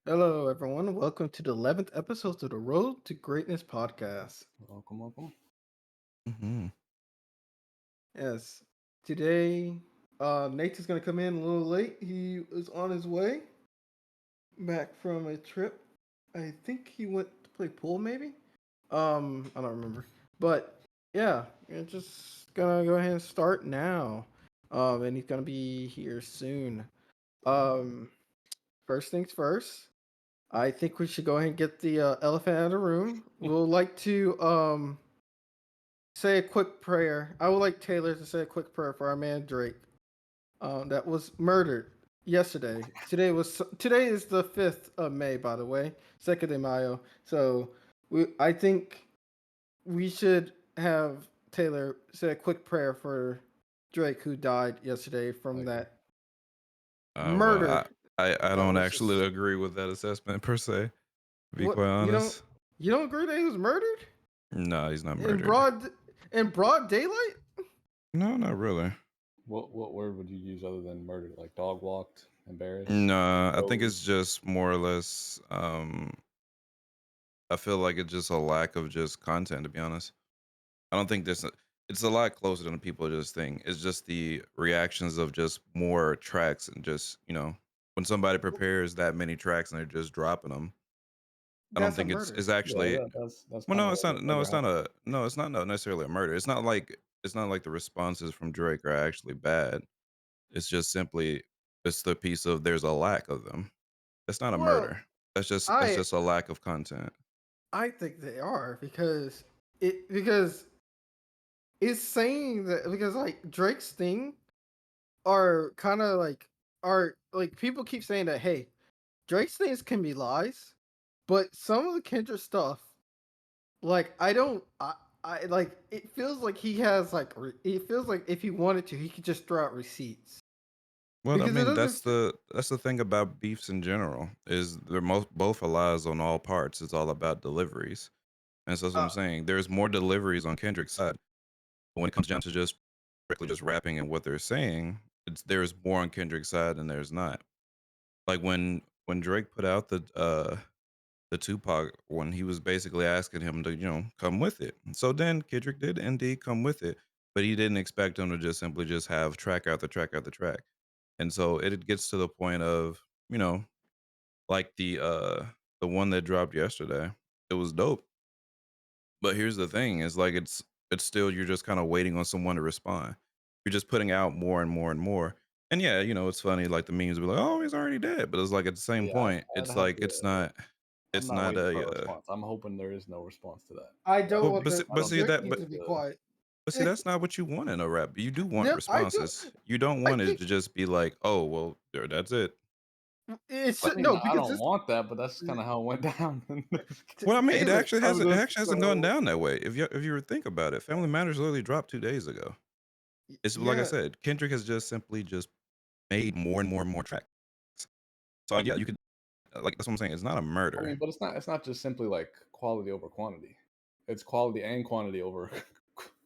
Hello, everyone. Welcome to the 11th episode of the Road to Greatness podcast. Welcome, welcome. Mhm. Yes, today, Nathan's gonna come in a little late. He is on his way back from a trip. I think he went to play pool, maybe. I don't remember, but yeah, we're just gonna go ahead and start now. And he's gonna be here soon. Um, First things first. I think we should go ahead and get the elephant out of the room. We'll like to say a quick prayer. I would like Taylor to say a quick prayer for our man Drake, that was murdered yesterday. Today is the 5th of May, by the way, 2nd de Mayo. So I think we should have Taylor say a quick prayer for Drake, who died yesterday from that Well, murder. I don't It's actually just agree with that assessment per se. To be what quite you don't honest, you don't agree that he was murdered no, he's not in murdered. broad daylight? No, not really. What word would you use other than murder? Like dog walked, embarrassed, No, I think it's exposed? just more or less. I feel like it's just a lack of just content. To be honest, I don't think this. It's a lot closer than people just think. It's just the reactions of just more tracks and just when somebody prepares that many tracks and they're just dropping them. I don't That's a think it's murder. Yeah, actually. that's Well, kind of no, how it's not. what No, murder it's not happens. a. No, it's not necessarily a murder. It's not like the responses from Drake are actually bad. It's just simply it's the piece of there's a lack of them. It's not a Well, murder. That's I just a lack of content. I think they are because it's saying that because like Drake's thing are kind of like are like people keep saying that hey, Drake's things can be lies, but some of the Kendrick stuff like I like it feels like he has like it feels like if he wanted to he could just throw out receipts Well, I because it mean, doesn't that's the thing about beefs in general is they're both relies on all parts. It's all about deliveries, and so that's what I'm uh saying. There's more deliveries on Kendrick's side, but when it comes down to just strictly just rapping and what they're saying, there's more on Kendrick's side than there's not. Like when Drake put out the Tupac one, he was basically asking him to come with it. So then Kendrick did indeed come with it, but he didn't expect him to just simply just have track after track after track. And so it gets to the point of like the one that dropped yesterday. It was dope, but here's the thing: is like it's still you're just kind of waiting on someone to respond. You're just putting out more and more and more. And yeah, it's funny like the memes will be like, "Oh, he's already dead," but it's like at the same Yeah, point, I'd it's have like to. I'm it's not not waiting for a a response. I'm hoping there is no response to that. I don't well, want but the I but don't see think Drake he that needs needs to be to. quiet. but see that's not what you want in a rap. You do want No, I do. responses. You don't I want it think to just be like, "Oh, well, there, that's it." it's I Like, mean, no I because don't this want that, but that's kind of how it went down. well, I mean, it Taylor. actually I mean, hasn't. It that's actually kind hasn't of how gone it went down down. that way. If you think about it, Family Matters literally dropped 2 days ago. It's like I Yeah, said, Kendrick has just simply just made more and more and more tracks. So yeah, you could like that's what I'm saying. It's not a I murder. mean, but it's not just simply like quality over quantity. It's quality and quantity over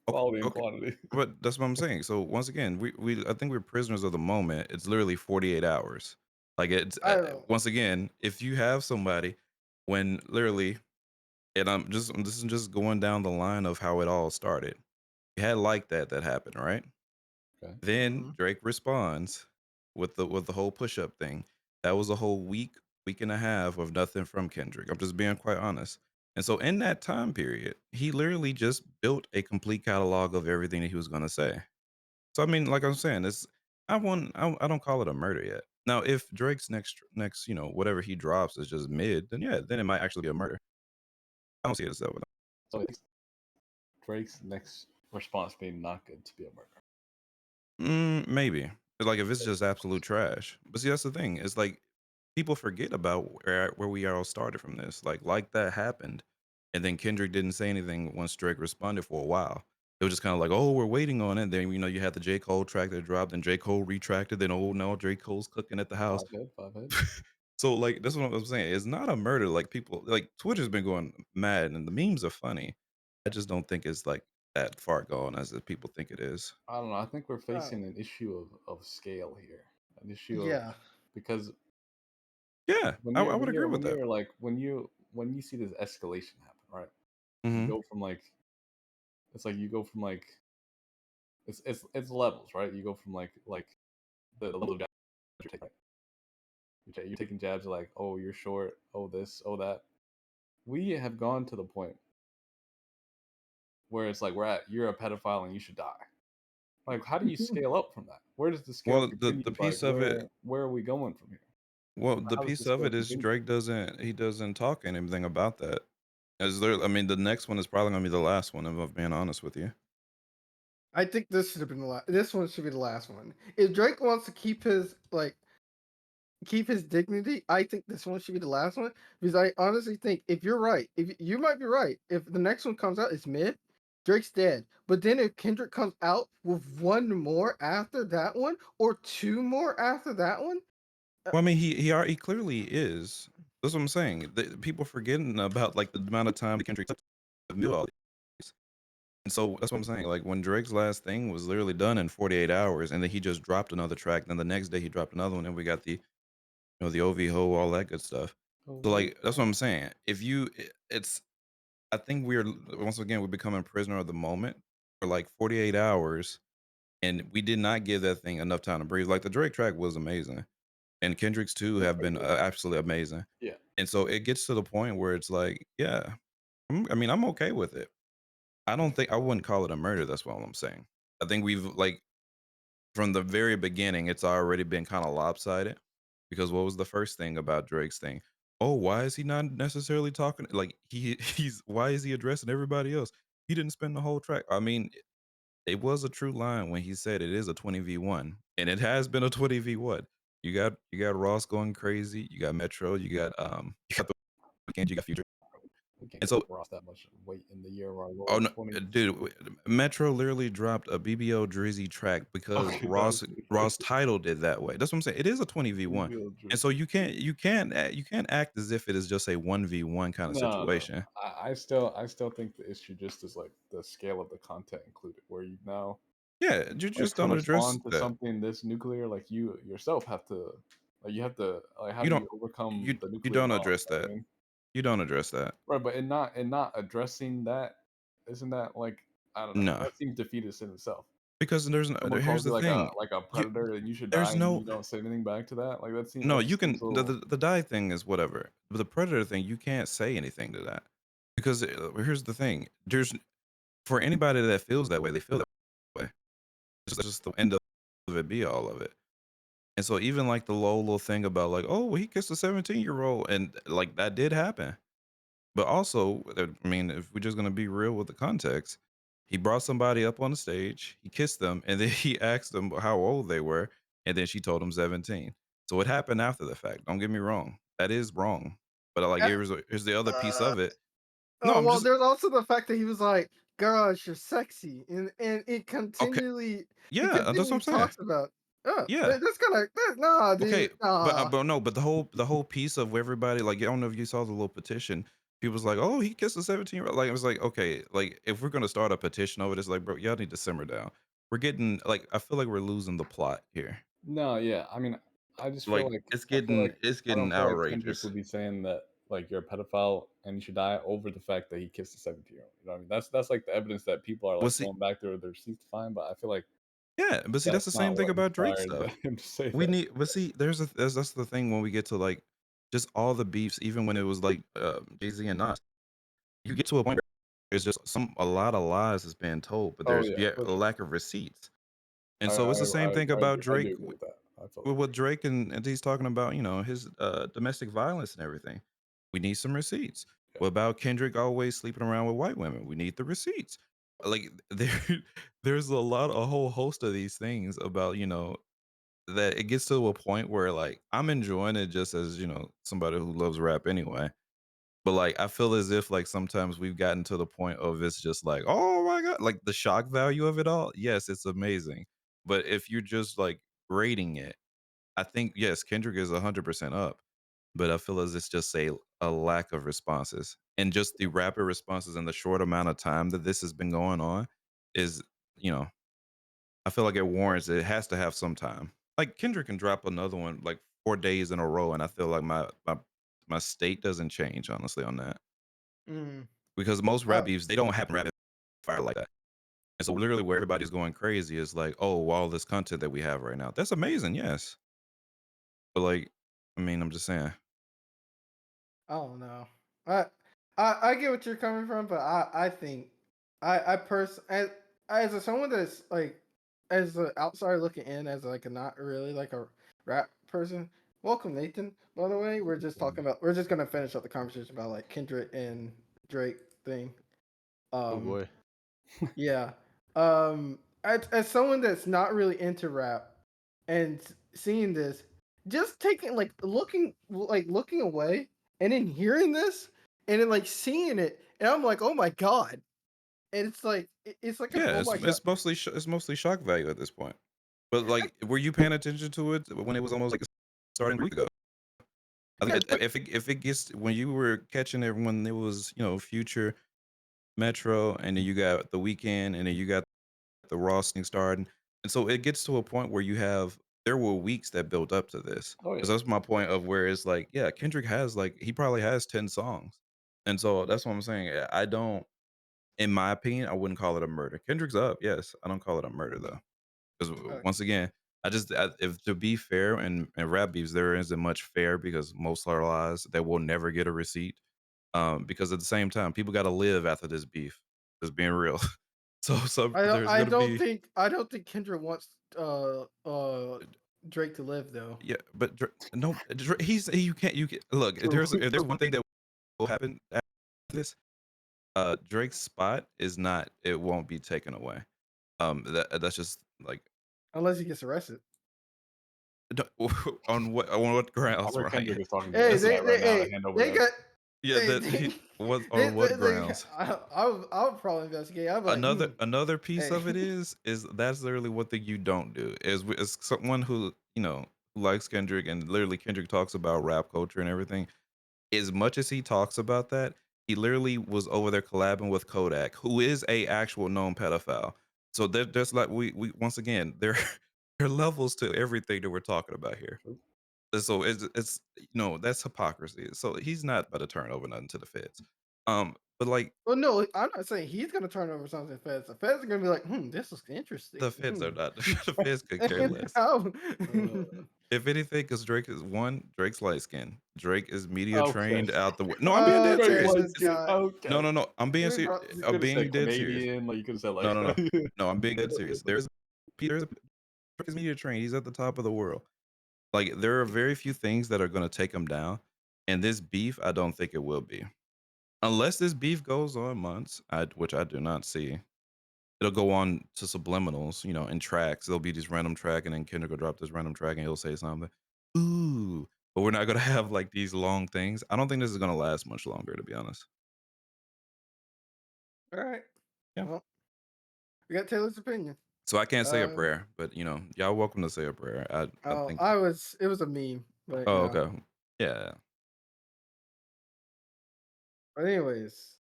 Okay, quality and okay, quantity. but that's what I'm saying. So once again, we I think we're prisoners of the moment. It's literally 48 hours. Like it's I don't know. once again, if you have somebody when literally, and this is just going down the line of how it all started. You had like that happened, right? Okay. Then Hmm. Drake responds with the whole push up thing. That was a whole week and a half of nothing from Kendrick. I'm just being quite honest. And so in that time period, he literally just built a complete catalog of everything that he was gonna say. So I mean, like I'm saying, I don't call it a murder yet. Now, if Drake's next, whatever he drops is just mid, then yeah, then it might actually be a murder. I don't see it as that way. So it's Drake's next response being not good to be a murder. Maybe. Like if it's just absolute trash. But see, that's the thing. It's like people forget about where we all started from this. Like that happened, and then Kendrick didn't say anything once Drake responded for a while. It was just kind of like, oh, we're waiting on it. Then you had the J Cole track that dropped, and J Cole retracted. Then oh no, J Cole's cooking at the house. Five head. So like that's what I'm saying. It's not a murder. Like people like Twitter's been going mad, and the memes are funny. I just don't think it's like that far gone as the people think it is. I don't know. I think we're Uh, facing an issue of scale here, an issue of yeah, because Yeah, I would agree with when that. you're like when you see this escalation happen, right? You Hmm. go from like it's like you go from like it's levels, right? You go from like the level of jabs you're taking, right? You're taking jabs like, oh, you're short, oh this, oh that. We have gone to the point where it's like we're at you're a pedophile and you should die. Like, how do you scale up from that? Where does the scale Well, continue? the Like, piece of it, where are we going from here? the How does the piece of scale it is continue? Drake doesn't talk anything about that. As there, I mean, the next one is probably gonna be the last one. If I'm being honest with you. I think this should have been the last. This one should be the last one. If Drake wants to keep his dignity, I think this one should be the last one because I honestly think if you're right, if you might be right, if the next one comes out it's mid, Drake's dead. But then if Kendrick comes out with one more after that one or two more after that one, Well, I mean, he clearly is. That's what I'm saying. People forgetting about like the amount of time that Kendrick took to do all these. And so that's what I'm saying. Like when Drake's last thing was literally done in 48 hours, and then he just dropped another track. Then the next day he dropped another one, and we got the OV ho, all that good stuff. So Oh, like that's what I'm saying. If you, it's I think we're once again we're becoming prisoner of the moment for like 48 hours, and we did not give that thing enough time to breathe. Like the Drake track was amazing, and Kendrick's too it's have pretty been good. absolutely amazing. Yeah. And so it gets to the point where it's like, yeah, I mean, I'm okay with it. I wouldn't call it a murder. That's what I'm saying. I think we've like from the very beginning, it's already been kind of lopsided because what was the first thing about Drake's thing? Oh, why is he not necessarily talking? Like he's why is he addressing everybody else? He didn't spend the whole track. I mean, it was a true line when he said it is a 20v1, and it has been a 20v1. You got Ross going crazy. You got Metro. You got the weekend. You got Future. We can't And give so Ross that much weight in the year of our oh Lord no, 20. dude, Metro literally dropped a BBO Drizzy track because Okay, that is Ross titled it that way. That's what I'm saying. It is a 20v1, real and Drizzy. so you can't act as if it is just a 1v1 kind of No, no. situation. I still think the issue just is like the scale of the content included, where you now Yeah, you like just to don't address respond to that. something this nuclear, like you yourself have to like you have to like how You do don't you overcome you the you nuclear don't bomb? address You know what that. I mean? You don't address that. Right, but in not addressing that, isn't that like I don't know, No, that seems defeatist in itself. because there's no. Someone Here's calls the you thing. like a You predator and you should die there's and no you don't say anything back to that. Like no. that You just can seems a little the die thing is whatever, but the predator thing you can't say anything to that because here's the thing. There's for anybody that feels that way, they feel that way. It's just the end of it, be all of it. And so even like the low little thing about like, oh, he kissed a 17-year-old, and like that did happen. But also, I mean, if we're just gonna be real with the context, he brought somebody up on the stage, he kissed them, and then he asked them how old they were, and then she told him 17. So it happened after the fact. Don't get me wrong, that is wrong. But like, uh, here's the other piece uh, of it. No, oh I'm well. just There's also the fact that he was like, "Gosh, you're sexy," and okay. it Yeah, that's what continually I'm saying. talks about. Yeah. That's kind of nah, Okay, dude, nah. but no, but the whole piece of everybody like I don't know if you saw the little petition. People was like, "Oh, he kissed a 17-year-old." Like it was like, okay, like if we're gonna start a petition over this, like, bro, y'all need to simmer down. We're getting like I feel like we're losing the plot here. no, yeah. I mean, I just feel Like like it's I feel getting like it's I getting don't feel like Kendrick outrageous. would be saying that like you're a pedophile and you should die over the fact that he kissed a 17-year-old. You know what I mean? That's like the evidence that people are Well, like see, going back through their receipts to find, but I feel like yeah, but see, that's the that's same not thing what about Drake inspired stuff. him to say We that. need, but see, that's the thing when we get to like just all the beefs, even when it was like Jay Z and Nas. You get to a point where there's just a lot of lies that's being told, but Oh there's yeah, yet for a sure. lack of receipts. And so it's the same thing about I do Drake agree with that. I totally with agree. what Drake and he's talking about, his domestic violence and everything. We need some receipts. Yeah. What about Kendrick always sleeping around with white women? We need the receipts. Like there's a whole host of these things about, that it gets to a point where like I'm enjoying it just as, somebody who loves rap anyway. But, like, I feel as if, like, sometimes we've gotten to the point of it's just like, "Oh my god," like, the shock value of it all, yes, it's amazing. But if you're just, like, rating it, I think, yes, Kendrick is 100% up, but I feel as it's just a lack of responses. And just the rapid responses in the short amount of time that this has been going on, is, you know, I feel like it has to have some time. Like Kendrick can drop another one like 4 days in a row, and I feel like my state doesn't change honestly on that Mm. because most rap Oh, beefs they don't happen rapid fire like that. And so literally where everybody's going crazy is like, oh, all this content that we have right now, that's amazing, yes, but like, I mean, I'm just saying, I don't know. I I get what you're coming from, but I think as a someone that's like as an outsider looking in as like a not really like a rap person. Welcome, Nathan. By the way, we're just gonna finish up the conversation about like Kendrick and Drake thing. Oh Um, boy. yeah. As someone that's not really into rap and seeing this, just taking looking away and then hearing this and then like seeing it, and I'm like, oh my god. And it's like it's like an yeah, oh my god. it's mostly shock value at this point. But like, were you paying attention to it when it was almost like starting a week ago? I think Yes, but if it gets when you were catching it when it was, Future, Metro, and then you got the weekend, and then you got the Ross thing starting, and so it gets to a point where there were weeks that built up to this. Oh Because yeah. that's my point of where it's like, yeah, Kendrick has like he probably has 10 songs, and so that's what I'm saying. I don't, in my opinion, I wouldn't call it a murder. Kendrick's up, yes. I don't call it a murder though, because once again, if to be fair and rap beefs, there isn't much fair because most are lies that will never get a receipt. Because at the same time, people got to live after this beef. Just being real. So there's gonna be I don't think Kendra wants Drake to live though. yeah, but no, you can't look. If there's one thing that will happen after this, Drake's spot is not. It won't be taken away. That's just like Unless he gets arrested. on what grounds, Robert Ryan? Kendrick is talking to Hey, the FBI right now to hand over they that. got Yeah, they, that they, he what on what grounds? I would probably investigate. I'd be like, Another piece hey. of it is that's literally what thing you don't do is someone who who likes Kendrick and literally Kendrick talks about rap culture and everything. As much as he talks about that, he literally was over there collabing with Kodak, who is a actual known pedophile. So there's like we once again there there are levels to everything that we're talking about here. And so it's that's hypocrisy. So he's not about to turn over nothing to the feds. But like Well, no, I'm not saying he's gonna turn over something to the feds. The feds are gonna be like, this is interesting. the feds are not the feds could care And less. how- If anything, because Drake's light skin. Drake is media Okay. trained out the way. No, I'm being dead okay, serious. this guy. No, Okay. no, no. You You I'm could have being said dead serious. Canadian, like you could have said No, like no, no, no. I'm being dead serious. There's a Drake is media trained. He's at the top of the world. Like there are very few things that are going to take him down, and this beef, I don't think it will be, unless this beef goes on months, which I do not see. It'll go on to subliminals, in tracks. There'll be this random track, and then Kendrick will drop this random track, and he'll say something. Ooh, but we're not gonna have like these long things. I don't think this is gonna last much longer, to be honest. All right. Yeah. Well, we got Taylor's opinion. So I can't say a Uh, prayer, but y'all welcome to say a prayer. I think. it was a meme, but Oh, okay. Yeah. But anyways,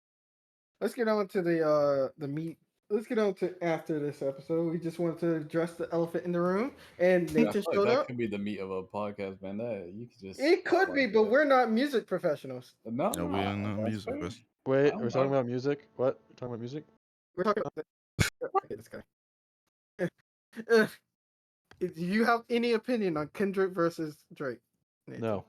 let's get on to the meat. Let's get on to after this episode. We just wanted to address the elephant in the room, and I Nathan feel like showed that up. could be the meat of a podcast, man. That you could just It could like be, but that. we're not music professionals. No, No, we are not that's music. fair. Wait, I'm we're talking about music? What? We're talking about music? We're talking about okay, this guy. Uh, Do you have any opinion on Kendrick versus Drake? Nathan? No.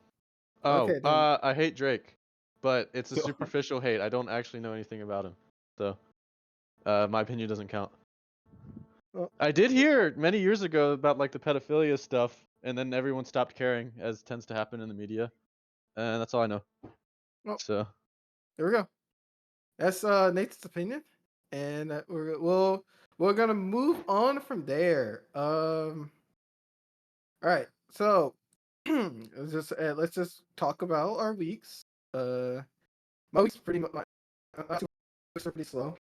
Oh, Okay, then. I hate Drake, but it's a superficial hate. I don't actually know anything about him, so my opinion doesn't count. Well, I did hear many years ago about like the pedophilia stuff, and then everyone stopped caring, as tends to happen in the media, and that's all I know. Well, So there we go. That's Nathan's opinion, and we're gonna move on from there. All right, so let's just talk about our weeks. My week's pretty much my weeks are pretty slow.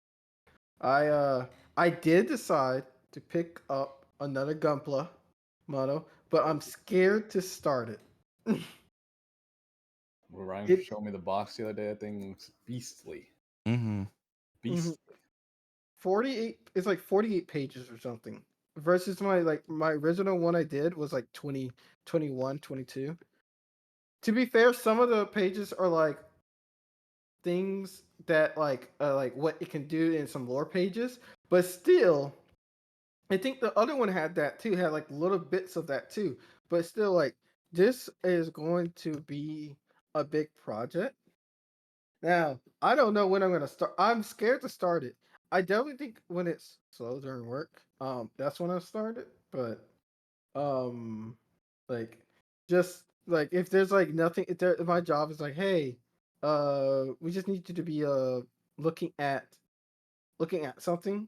I did decide to pick up another Gunpla model, but I'm scared to start it. Well, Ryan It- showed me the box the other day. That thing looks beastly. Mm-hmm. Beastly. 48. It's like 48 pages or something. Versus my original one I did was like 20, 21, 22. To be fair, some of the pages are like things that like what it can do in some lore pages, but still, I think the other one had that too. Had like little bits of that too, but still, like this is going to be a big project. Now, I don't know when I'm gonna start. I'm scared to start it. I definitely think when it's slow during work, that's when I start it. But um, like just like if there's like nothing, if my job is like, hey, we just need you to be looking at something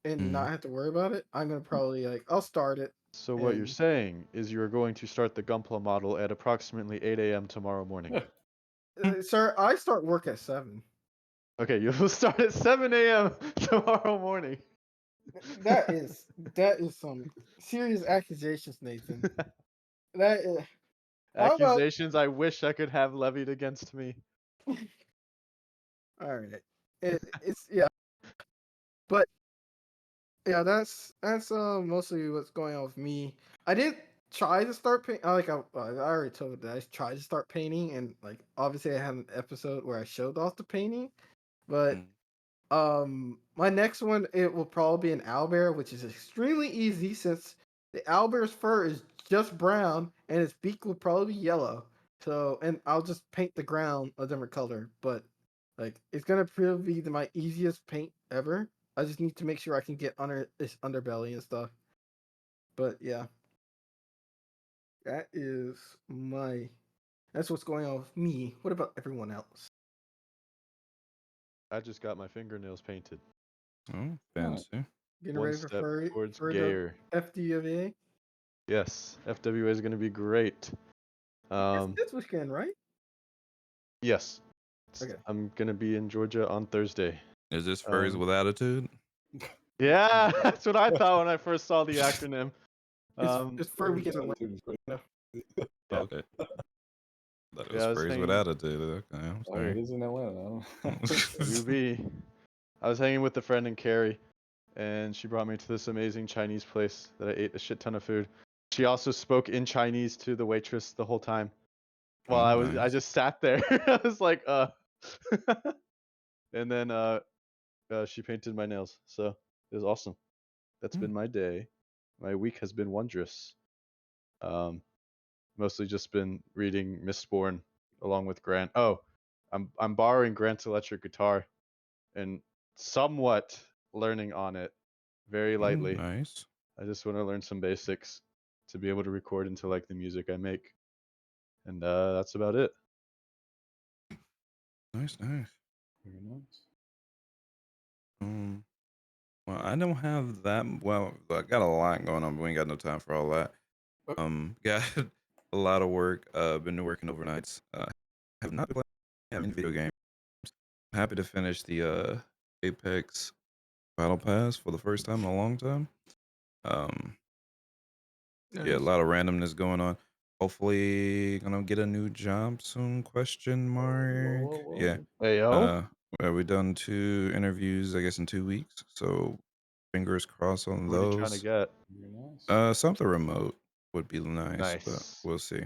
and Mhm. not have to worry about it. I'm gonna probably like I'll start it. So what you're And saying is you're going to start the Gunpla model at approximately 8 a.m. tomorrow morning. sir, I start work at 7. Okay, you'll start at 7 a.m. tomorrow morning. That is some serious accusations, Nathan. That is, how about Accusations I wish I could have levied against me. all right? It's yeah, but yeah, that's mostly what's going on with me. I did try to start paint. I already told you that I tried to start painting, and like obviously I had an episode where I showed off the painting, but Mm. my next one it will probably be an owlbear, which is extremely easy since the owlbear's fur is just brown and its beak will probably be yellow. So and I'll just paint the ground a different color, but like it's gonna probably be my easiest paint ever. I just need to make sure I can get under this underbelly and stuff. But yeah, that is my that's what's going on with me. What about everyone else? I just got my fingernails painted. Oh, Alright. fancy. Getting One ready for step towards for the gayer. FDWA. Yes, FWA is going to be great. It's this weekend, right? Yes. Okay. I'm going to be in Georgia on Thursday. Is this furries Um, with attitude? Yeah, that's what I thought when I first saw the acronym. It's fur weekend. Oh, Yeah. okay. That it was Yeah, I was furries with hanging attitude. Okay, I'm Oh, it sorry. is in Atlanta. UB. I was hanging with a friend in Cary, and she brought me to this amazing Chinese place that I ate a shit ton of food. She also spoke in Chinese to the waitress the whole time. While Oh, I nice. just sat there. I was like, and then she painted my nails. So it was awesome. That's Hmm. been my day. My week has been wondrous. Mostly just been reading Mistborn along with Grant. Oh, I'm borrowing Grant's electric guitar and somewhat learning on it very lightly. Nice. I just want to learn some basics to be able to record into like the music I make. And that's about it. Nice, nice. Very nice. Well, I don't have that. Well, I got a lot going on, but we ain't got no time for all that. Got a lot of work. Been working overnights. Have not been playing any video games. Happy to finish the Apex Battle Pass for the first time in a long time. Um, yeah, a lot of randomness going on. Hopefully, gonna get a new job soon? Question mark. Yeah. Hey yo. We done 2 interviews, I guess, in 2 weeks. So fingers crossed on What are you trying to those. get? Very nice. Something remote would be nice, but Nice. we'll see.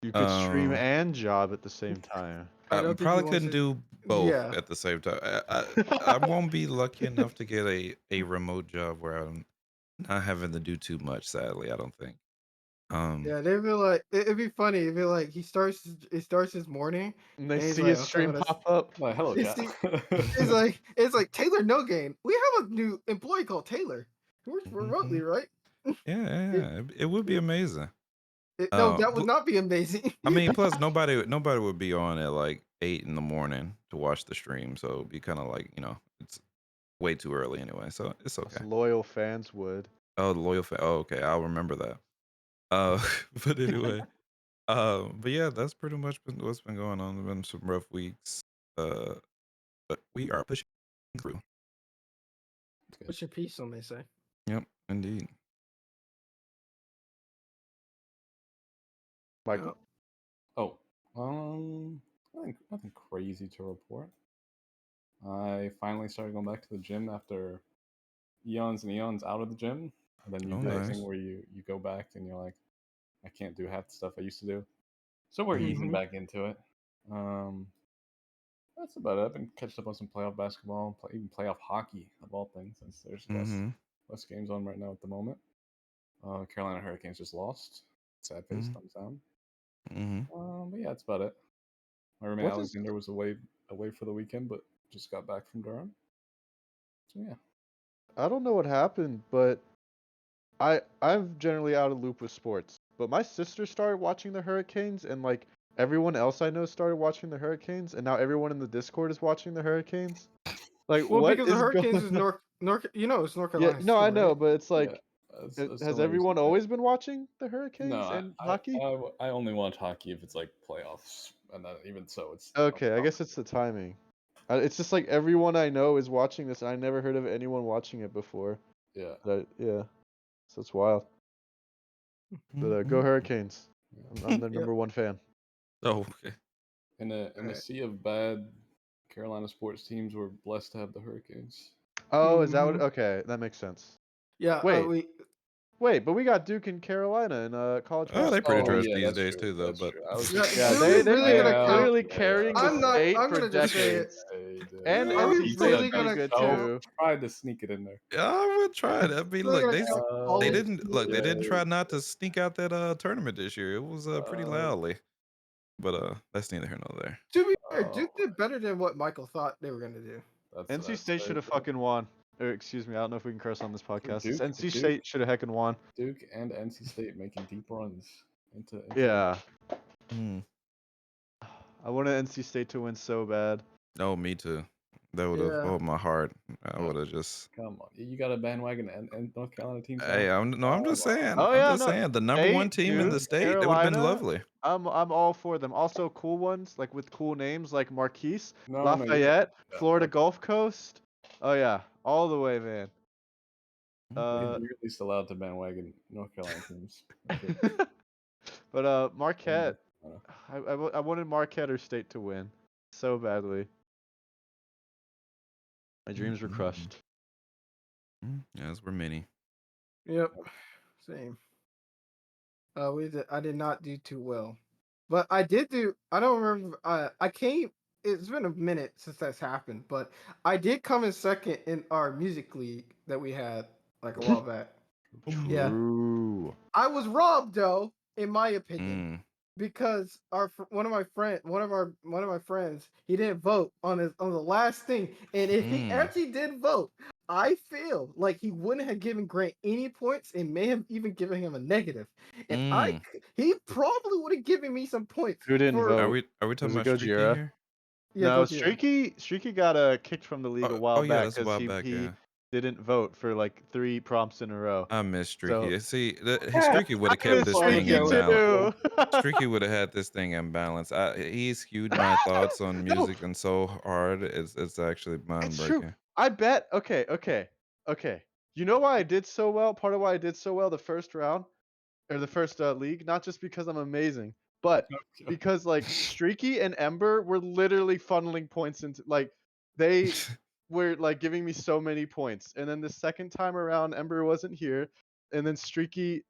You could stream Um, and job at the same time. I I don't think he probably wants couldn't to. do both Yeah. at the same time. I won't be lucky enough to get a remote job where I'm not having to do too much. Sadly, I don't think. Yeah, they'd be like, it'd be funny. It'd be like it starts his morning, And they and he's see like, his okay, I'm stream gonna. pop up. Like, hello, You chat. see, it's like Taylor No Gain. We have a new employee called Taylor. He works remotely, Mhm. right? It would be amazing. No, that would Pl- not be amazing. I mean, plus nobody would be on at like 8 in the morning to watch the stream, so it'd be kind of like it's way too early anyway, so it's Us okay. loyal fans would. Oh, the loyal fan. Oh, okay, I'll remember that. Uh, but anyway, but yeah, that's pretty much what's been going on. There's been some rough weeks, uh, but we are pushing through. What's your piece? Some may say. Yep, indeed. Michael. Oh, nothing crazy to report. I finally started going back to the gym after eons and eons out of the gym. And then you Oh, do that nice. thing where you go back and you're like, I can't do half the stuff I used to do. So we're Mhm. easing back into it. That's about it. I've been catching up on some playoff basketball, even playoff hockey of all things, since there's Mhm. less games on right now at the moment. Carolina Hurricanes just lost. Sad face, Mhm. thumbs down. Mhm. But yeah, that's about it. My roommate What is- Alexander was away for the weekend, but just got back from Durham. So yeah. I don't know what happened, but I'm generally out of loop with sports. But my sister started watching the Hurricanes, and like everyone else I know started watching the Hurricanes, and now everyone in the Discord is watching the Hurricanes. Like, Well, what because the is Hurricanes going is on? it's North Yeah, Carolina's no, I team, know, right? but it's Yeah. like, That's has the only reason everyone why. always been watching the No, Hurricanes and hockey? I only watch hockey if it's like playoffs, and then even so, it's Okay, I guess it's the timing. It's just like everyone I know is watching this, and I never heard of anyone watching it before. yeah. Yeah, so it's wild. But go Mhm. Hurricanes! I'm their Yep. number one fan. Oh, okay. In a Alright. sea of bad Carolina sports teams, we're blessed to have the Hurricanes. Oh, is that what? Mhm. Okay, that makes sense. Yeah. Wait, but we got Duke and Carolina in college Oh, they basketball. pretty Oh trash yeah, these that's days true. too, though. That's But true. I was Yeah, just Yeah, Duke they is they've really been gonna count. literally carrying the I'm state for gonna just say it. decades. They did. And Are we NC State's really pretty gonna good count? too. Tried to sneak it in there. I would try it. I mean, Really look, gonna count they college didn't look. They didn't Yeah. try not to sneak out that tournament this year. It was pretty Uh, loudly. But that's neither here nor there. To be fair, Oh, Duke did better than what Michael thought they were gonna do. NC State should have fucking won. Or excuse me, I don't know if we can curse on this podcast. Duke- NC Duke- State should have heckin' won. Duke and NC State making deep runs into Yeah, Mm. I wanted NC State to win so bad. Oh, me too. That would have. Yeah. Oh, my heart. I would have just. Come on, you got a bandwagon and North Carolina teams now. Hey, I'm just Come on. saying. Oh I'm yeah, just no, saying. The number one State, team in the Duke, state. That would have been Carolina. lovely. I'm all for them. Also, cool ones like with cool names like Marquise, No, Lafayette, yeah, Florida okay. Gulf Coast. Oh yeah, all the way, man. You're at least allowed to bandwagon North Carolina teams. But Marquette, Uh, I wanted Marquette or State to win so badly. My dreams were Mhm. crushed. As were many. Yep. Same. I did not do too well, but I did do. I don't remember. I came. It's been a minute since that's happened, but I did come in second in our music league that we had like a while back. Yeah. True. I was robbed though, in my opinion, Mm. because one of my friends, he didn't vote on the last thing, and if he actually did vote, I feel like he wouldn't have given Grant any points and may have even given him a negative, and he probably would have given me some points. Who didn't vote? Are we talking Was it about Streaky Gojira? here? Yeah, No, Gojira. Streaky got kicked from the league a while yeah, back that's a while back. he Yeah. didn't vote for like 3 prompts in a row. I miss Streaky. So- See, Streaky would have kept this thing Streaky in balance. too. Streaky would have had this thing in balance. He skewed my thoughts on music and so hard. It's actually mind It's true. breaking. I bet. Okay. You know why I did so well? Part of why I did so well the first round or the first league, not just because I'm amazing, but because like Streaky and Ember were literally funneling points into like they were like giving me so many points. And then the second time around, Ember wasn't here, and then Streaky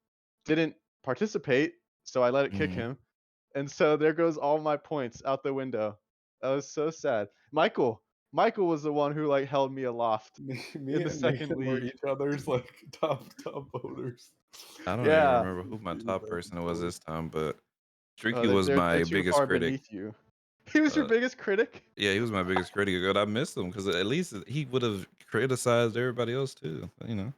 didn't participate, so I let it kick him. And so there goes all my points out the window. That was so sad. Michael was the one who like held me aloft. me in the and second Nathan were league. each other's like top voters. I don't Yeah. even remember who my top person was this time, but Streaky Oh, was they're my too biggest far critic. beneath you. He was your biggest critic? Yeah, he was my biggest critic. But I missed him because at least he would have criticized everybody else too. You know,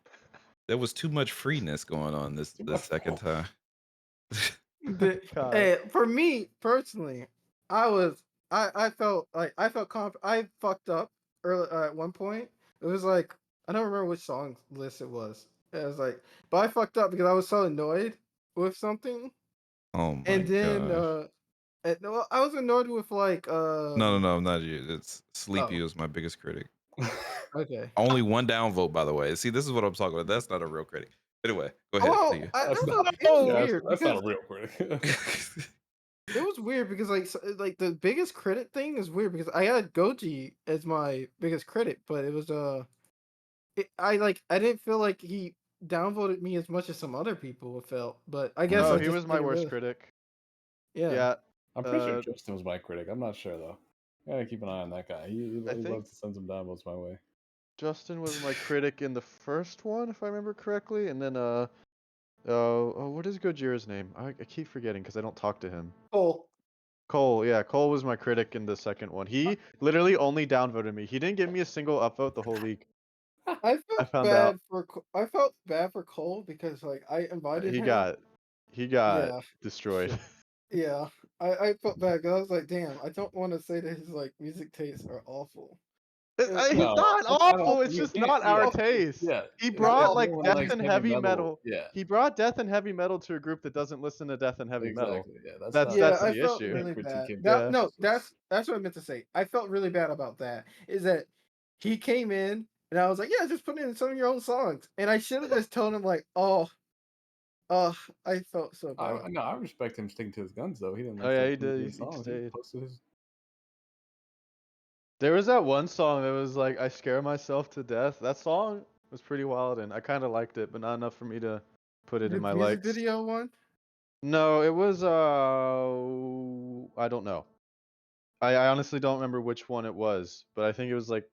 there was too much freeness going on this second time. God. Hey, for me personally, I fucked up early at one point. It was like I don't remember which song list it was. It was like, but I fucked up because I was so annoyed with something, Oh my and then gosh. no, I was annoyed with like No, not you. It's Sleepy Oh. was my biggest critic. Okay. Only one downvote, by the way. See, this is what I'm talking about. That's not a real critic. Anyway, go ahead. Well, to you. that's That's not, not- it's weird that's not a because real critic. It was weird because like the biggest credit thing is weird because I had Goji as my biggest credit, but it was I didn't feel like he downvoted me as much as some other people felt, but I guess No, I he just was my didn't worst really. critic. Yeah. Yeah, I'm pretty sure uh, Justin was my critic. I'm not sure though. Gotta keep an eye on that guy. He I think loves to send some downvotes my way. Justin was my critic in the first one, if I remember correctly, and then what is Gojira's name? I keep forgetting because I don't talk to him. Oh, Cole, yeah, Cole was my critic in the second one. He literally only downvoted me. He didn't give me a single upvote the whole week. I I felt found bad out for I felt bad for Cole because like I invited he him. got he got Yeah. destroyed. Yeah. I felt bad because I was like, damn, I don't want to say that his like music tastes are awful. It's No, not I don't. awful. It's You just can't. not our Yeah, taste. yeah. He If brought Well, no like one death likes and heavy metal. yeah, He brought death and heavy metal to a group that doesn't listen to death and heavy metal. exactly. Yeah, that's That's not. yeah, that's I the felt issue. really critique bad. him. That Yeah. no, that's what I meant to say. I felt really bad about that. Is that he came in and I was like, yeah, just put in some of your own songs, and I should have just told him like, oh, I felt so bad. I respect him sticking to his guns though. He didn't Oh like yeah, some he of did. his He songs. He stayed. posted his. There was that one song that was like, "I scare myself to death." That song was pretty wild, and I kind of liked it, but not enough for me to put it in The my music likes. video one. No, it was I don't know. I honestly don't remember which one it was, but I think it was like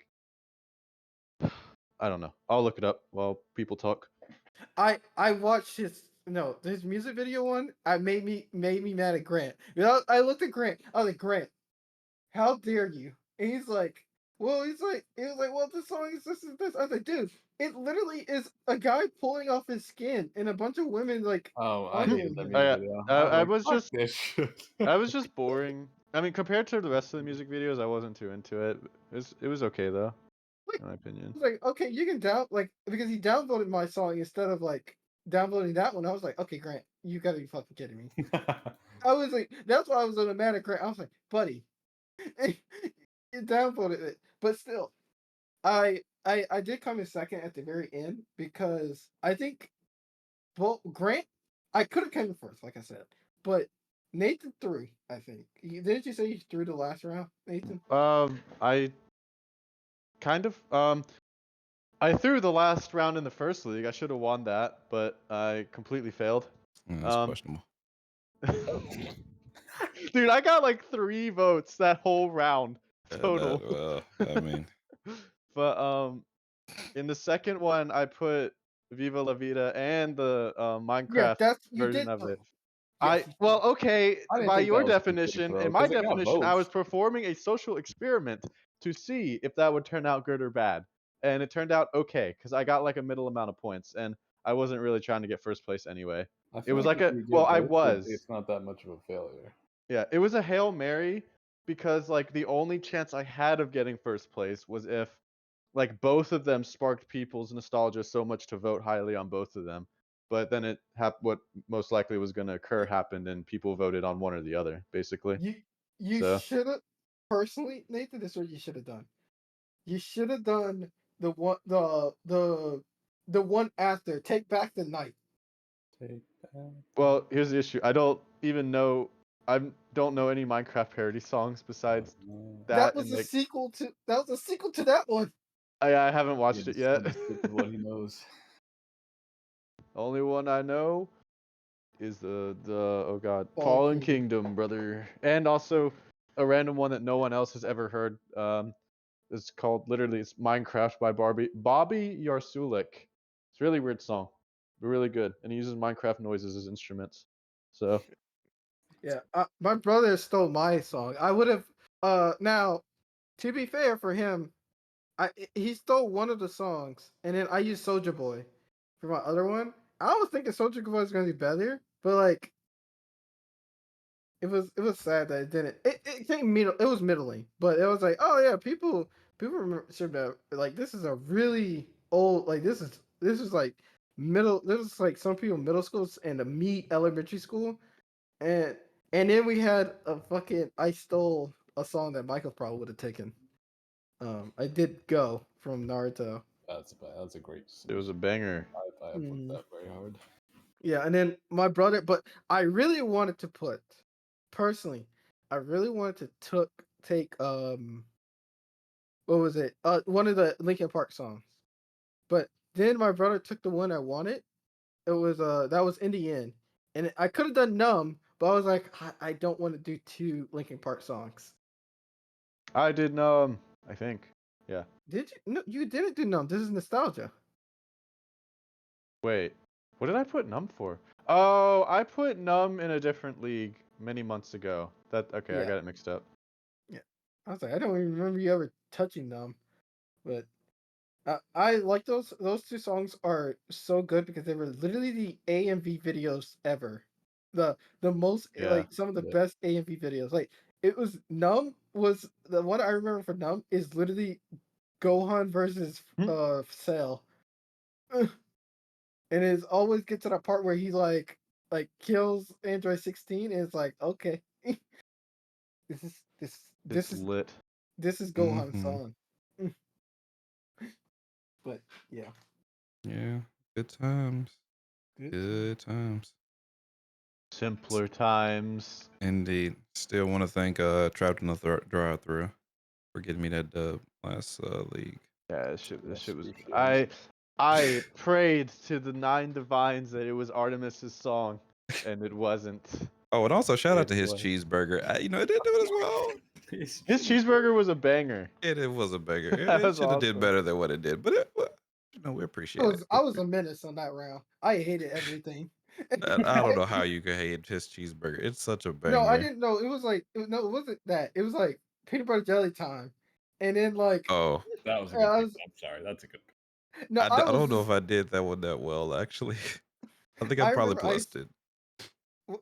I don't know. I'll look it up while people talk. I watched his music video one. I made me mad at Grant. You know, I looked at Grant. I was like, Grant, how dare you? And he's like, he was like, well, this song is this and this. I was like, dude, it literally is a guy pulling off his skin and a bunch of women like Oh, I hated fondling that him. music video. I was I like, was fuck just this shit. I was just boring. I mean, compared to the rest of the music videos, I wasn't too into it. It was okay though, Like, in my opinion. I was like, okay, you can down like because he downvoted my song instead of like downvoting that one. I was like, okay, Grant, you gotta be fucking kidding me. I was like, that's why I was on a mad at Grant. I was like, buddy, you downvoted it, but still, I did come in second at the very end because I think well Grant I could have come in first, like I said, but Nathan threw. I think didn't you say you threw the last round, Nathan? I kind of I threw the last round in the first league. I should have won that, but I completely failed. Yeah, that's Um, questionable. Dude, I got like 3 votes that whole round total. I mean, But in the second one, I put Viva La Vida and the Yeah, Minecraft that's you version did of throw. it. Yes, Well, okay, I didn't by think your that was a big definition, throw in my because it got definition, I was votes. performing a social experiment to see if that would turn out good or bad. And it turned out okay, because I got like a middle amount of points, and I wasn't really trying to get first place anyway. I It feel was like like if a, you well, get I votes, was. it's not that much of a failure. Yeah, it was a Hail Mary because like the only chance I had of getting first place was if like both of them sparked people's nostalgia so much to vote highly on both of them. But then what most likely was going to occur happened and people voted on one or the other basically. You So, should have personally, Nathan. This is what you should have done. You should have done the one after Take Back the Night. Take that. well, here's the issue. I don't even know I don't know any Minecraft parody songs besides That that was and a like sequel to that one. I haven't Yeah, watched it yet. just stick with what he knows. Only one I know is the oh god, Fallen Kingdom, brother, and also a random one that no one else has ever heard. It's called literally it's Minecraft by Bobby Yarsulik. It's a really weird song, but really good, and he uses Minecraft noises as instruments. So Yeah, my brother stole my song. I would have. Now, to be fair for him, he stole one of the songs, and then I used Soldier Boy for my other one. I was thinking Soldier Boy was gonna be better, but like it was sad that it didn't. It came middle. It was middling, but it was like, oh yeah, people remember should have like this is a really old like this is like middle. This is like some people middle schools and me elementary school, and then we had a fucking I stole a song that Michael probably would have taken. I did Go from Naruto. That's a great. it was a banger. I put that very hard. Yeah, and then my brother, but I really wanted to put personally, I really wanted to take what was it? One of the Linkin Park songs. But then my brother took the one I wanted. It was that was In the End. And I could have done Numb, but I was like, I don't want to do two Linkin Park songs. I did I think. Yeah. Did you? No, you didn't do Numb. This is Nostalgia. Wait. What did I put Numb for? Oh, I put Numb in a different league many months ago. Okay, I Yeah. got it mixed up. Yeah. I was like, I don't even remember you ever touching Numb. But I like those two songs are so good because they were literally the AMV videos ever. The most Yeah. like some of the Yeah. best AMV videos. Like it was Numb was the one I remember for Numb is literally Gohan versus Cell. And it always gets to that part where he like kills Android 16 and it's like, okay. this is It's lit. this is Gohan's Mhm. song. But yeah. Yeah, good times. Good Good times. Simpler times. Indeed. Still want to thank Trapped in the Drive-Thru for getting me that dub last league. Yeah, this shit Yes, was. appreciate I prayed to the 9 divines that it was Artemis's song, and it wasn't. Oh, and also shout out It to his was. cheeseburger. It didn't do it as well. it. His cheeseburger was a banger. It was a beggar. That It was should have did awesome. better than what it did, but we appreciate it. I was a menace on that round. I hated everything. I don't know how you could hate his cheeseburger. It's such a banger. No, I didn't know. It was like no, it wasn't that. It was like peanut butter jelly time, and then like Oh, That was a I good pick. was I'm sorry. That's a good pick. no, I I don't was know just, if I did that one that well, actually. I think I I probably remember plussed it.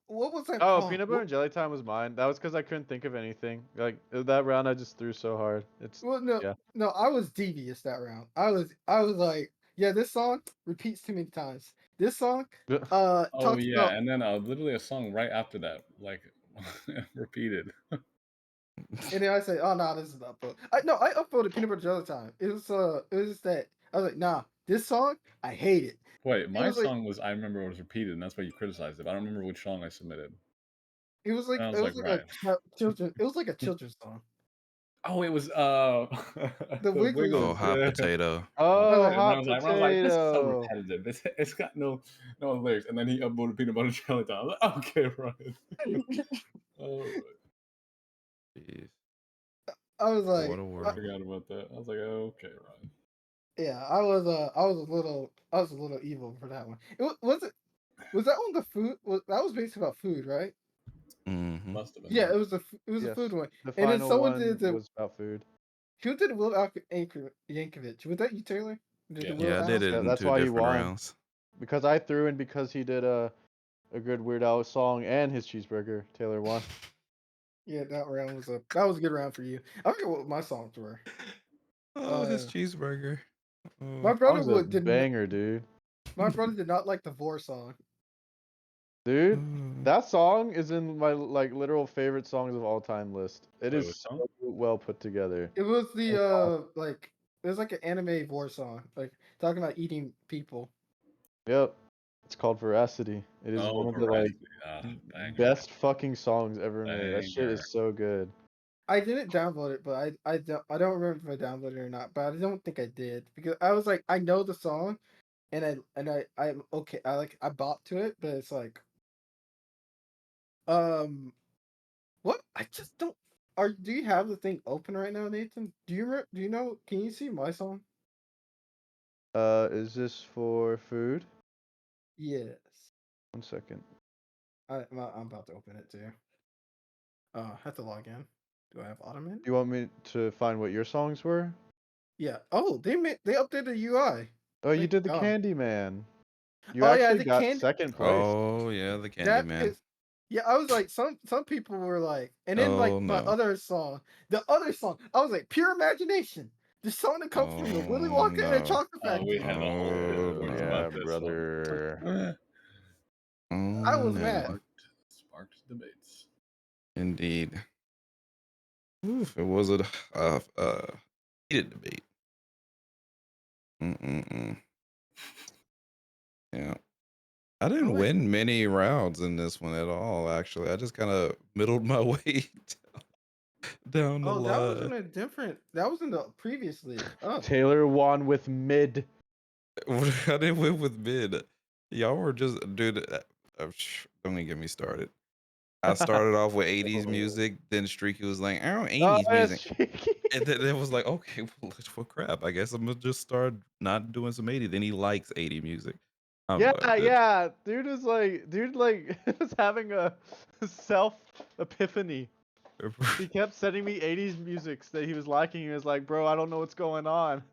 what was that? Oh, Oh, peanut butter and jelly time was mine. That was because I couldn't think of anything. Like that round, I just threw so hard. well, no, Yeah. no, I was devious that round. I was like, yeah, this song repeats too many times. This song, Oh talks yeah, about, and then literally a song right after that, like repeated. and then I say, oh no, this is an upvote. I upvoted peanut butter jelly time. It was just that I was like, nah, this song, I hate it. Wait, It my was like, song was I remember it was repeated, and that's why you criticized it. I don't remember which song I submitted. it was like And I it was was like, like right. children. It was like a children's song. Oh, it was The the Wiggles. Oh, Wiggles. hot Yeah. potato. Oh, like, And I hot was like, this is so potato. repetitive. It's got no lyrics. And then he upvoted peanut butter jelly time. I was like, okay, Ryan. Oh, Jeez. I was like, What a I world. forgot about that. I was like, okay, Ryan. yeah, I was a little evil for that one. Was that on the food? That was basically about food, right? Mm-hmm. Must have been. Yeah, Yeah. it was a Yes. food one. The And then final someone one did the was about food. who did Will Yankovic? Was that you, Taylor? Did Yeah. the Will Yeah, I did Al? it Yeah, in that's 2 why he different won. rounds. Because I threw and because he did a good Weird Al song and his cheeseburger, Taylor won. Yeah, that round was a good round for you. I forget what my songs were. Oh, his cheeseburger. My Oh. brother Song's a did banger, dude. my brother did not like the Vor song. Dude, Oh. that song is in my like literal favorite songs of all time list. It Wait, is which song? so well put together. It was the Oh, like it was like an anime Vor song, like talking about eating people. Yep. It's called Veracity. It is Oh, one of the like Veracity. Banger. best fucking songs ever made. That shit Banger. is so good. I didn't download it, but I don't remember if I downloaded it or not. But I don't think I did because I was like I know the song, and I'm okay. I bop to it, but it's like what I just don't. Do you have the thing open right now, Nathan? Do you know? Can you see my song? Is this for food? Yes. 1 second. I'm about to open it too. I have to log in. Do I have Ottoman? You want me to find what your songs were? Yeah. Oh, they updated the UI. Oh, you Thank did the God. Candyman. You Oh yeah, actually the got Candy. second place. Oh, yeah, the That Candyman. is, yeah. I was like, some people were like, and then Oh, like my no. other song, the other song, I was like, Pure Imagination, the song that comes from the Willy Oh, Wonka and the no. Chocolate Oh, we Factory. had a whole Oh, discourse no. about this one. brother. Oh, I was no. mad. Sparked debates. Indeed. Oof, it was a heated debate. Mm-mm-mm. Yeah. I didn't wait. win many rounds in this one at all. Actually, I just kind of middled my way down the Oh, that was line. in a different. That was in the previous league. Oh, Taylor won with mid. I didn't win with mid. Y'all were just, dude. Don't even get me started. I started off with 80s music. Then Streaky was like, "I don't 80s that's music," cheeky. and then it was like, "Okay, well, crap. I guess I'm gonna just start not doing some 80." Then he likes 80 music. I'm Yeah, like, yeah. Dude was having a self epiphany. He kept sending me 80s musics that he was liking. He was like, "Bro, I don't know what's going on."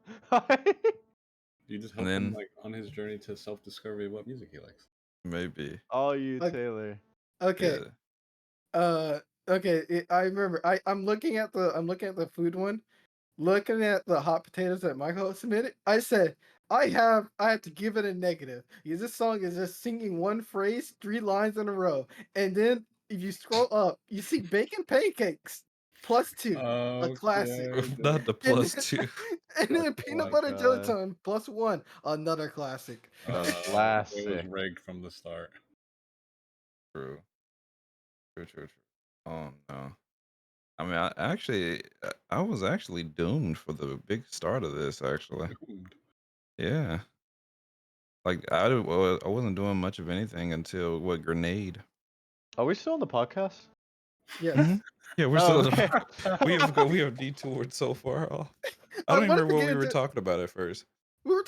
You just And help him then like on his journey to self-discovery of what music he likes. maybe, All you, Like- Taylor. okay. yeah. Okay. I remember. I'm looking at the food one, looking at the hot potatoes that Michael submitted. I said I have to give it a negative because this song is just singing one phrase, 3 lines in a row, and then if you scroll up, you see bacon pancakes +2, a classic. Not the And plus then, 2. and then Oh peanut my butter jelly God. time +1, another classic. It was Classic. rigged from the start. True. True. Oh no. I mean, I was actually doomed for the big start of this. Actually, Doomed. yeah. Like I wasn't doing much of anything until what grenade. Are we still on the podcast? Yes. Mhm. Yeah, we're Oh, still. okay. We have detoured so far off. I I don't even wanted to remember what get we were into. talking about at first. We were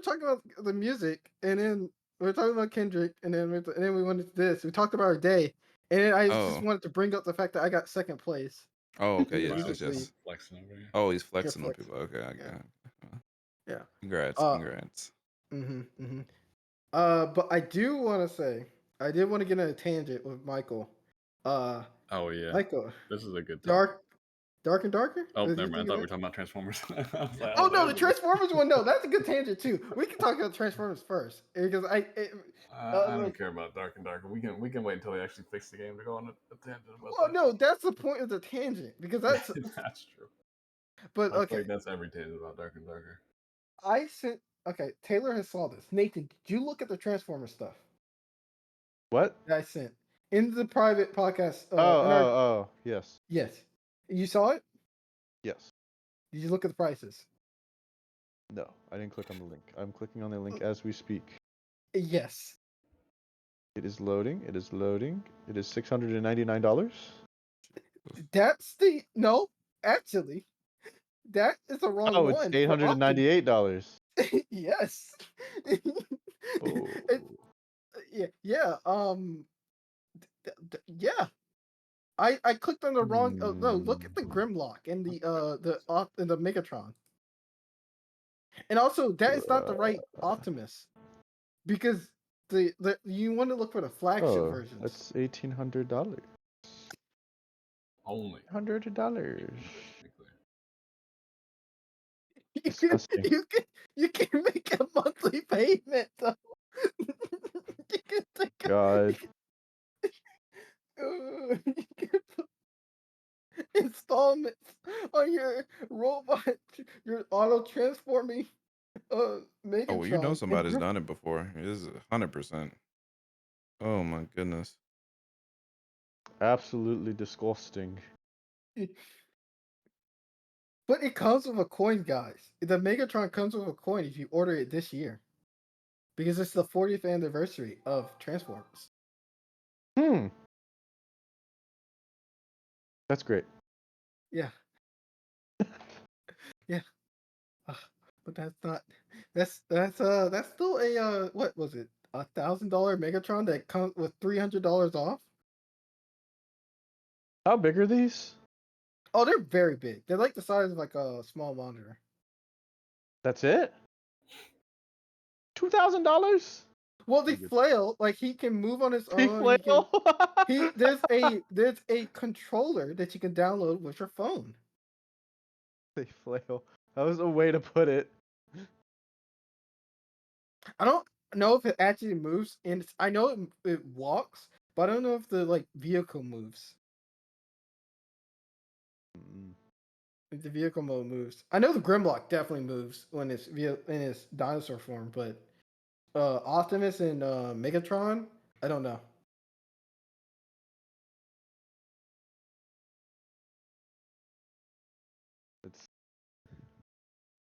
talking about the music, and then we were talking about Kendrick, and then we went into this. We talked about our day, and then I just Oh, wanted to bring up the fact that I got second place. oh, okay, The yes, music league. yes. Flexing over here. Oh, he's Yeah, flexing on flex. people. Okay, I Yeah. got it. Yeah. Congrats, Uh. congrats. Mm-hmm. But I do want to say I did want to get in a tangent with Michael. Uh, Oh yeah, Michael, this is a good topic. dark and darker. Oh, Is never you mind. I thinking thought we that? were talking about Transformers. I was like, Oh oh, no, the there's a- Transformers one. No, that's a good tangent too. We can talk about Transformers first because I don't like, care about Dark and Darker. We can wait until they actually fix the game to go on a tangent about well, that. no, that's the point of the tangent because that's. That's true. But I feel okay, like that's every tangent about Dark and Darker. I sent. Okay, Taylor has saw this. Nathan, did you look at the Transformers stuff What? that I sent in the private podcast? Oh, yes. Yes, you saw it. Yes. Did you look at the prices? No, I didn't click on the link. I'm clicking on the link as we speak. Yes. It is loading. It is loading. It is $699. That's the no. Actually, that is the wrong Oh, it's one. For Optimus. $898. Yes. Oh. Yeah. Yeah. I clicked on the wrong. No, look at the Grimlock and the Megatron. And also, that is not the right Optimus because the you want to look for the flagship Oh, versions. that's $1,800. Only. $100. You can, Disgusting. you can make a monthly payment though. You can take a- God. you can put installments on your robot, your auto transforming Megatron. Oh, well, you know and somebody's done it before. It is 100%. Oh my goodness. Absolutely disgusting. But it comes with a coin, guys. The Megatron comes with a coin if you order it this year. Because it's the 40th anniversary of Transformers. That's great. Yeah. Yeah. But that's not that's still a what was it? $1,000 Megatron that comes with $300 off? How big are these? Oh, they're very big. They're like the size of like a small monitor. That's it? $2,000? Well, the flail, like he can move on his They own. He can, flail? there's a controller that you can download with your phone. They flail. That was a way to put it. I don't know if it actually moves, and I know it walks, but I don't know if the like vehicle moves. If the vehicle mode moves, I know the Grimlock definitely moves when it's in its dinosaur form, but Optimus and Megatron. I don't know. It's.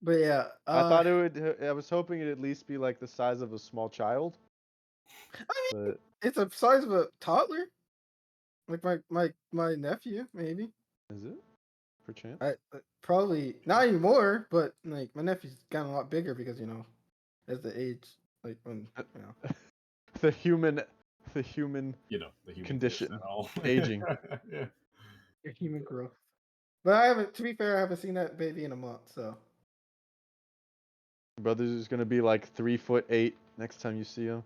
But yeah, I thought it would. I was hoping it'd at least be like the size of a small child. I mean, But it's the size of a toddler. Like my nephew, maybe. is it? Perchance. I probably not anymore, but like my nephew's gotten a lot bigger because as the age, like when the human The human Condition. and all. Aging. Yeah. your human growth. But I haven't. To be fair, I haven't seen that baby in a month, so. Brothers is gonna be like 3'8" next time you see him.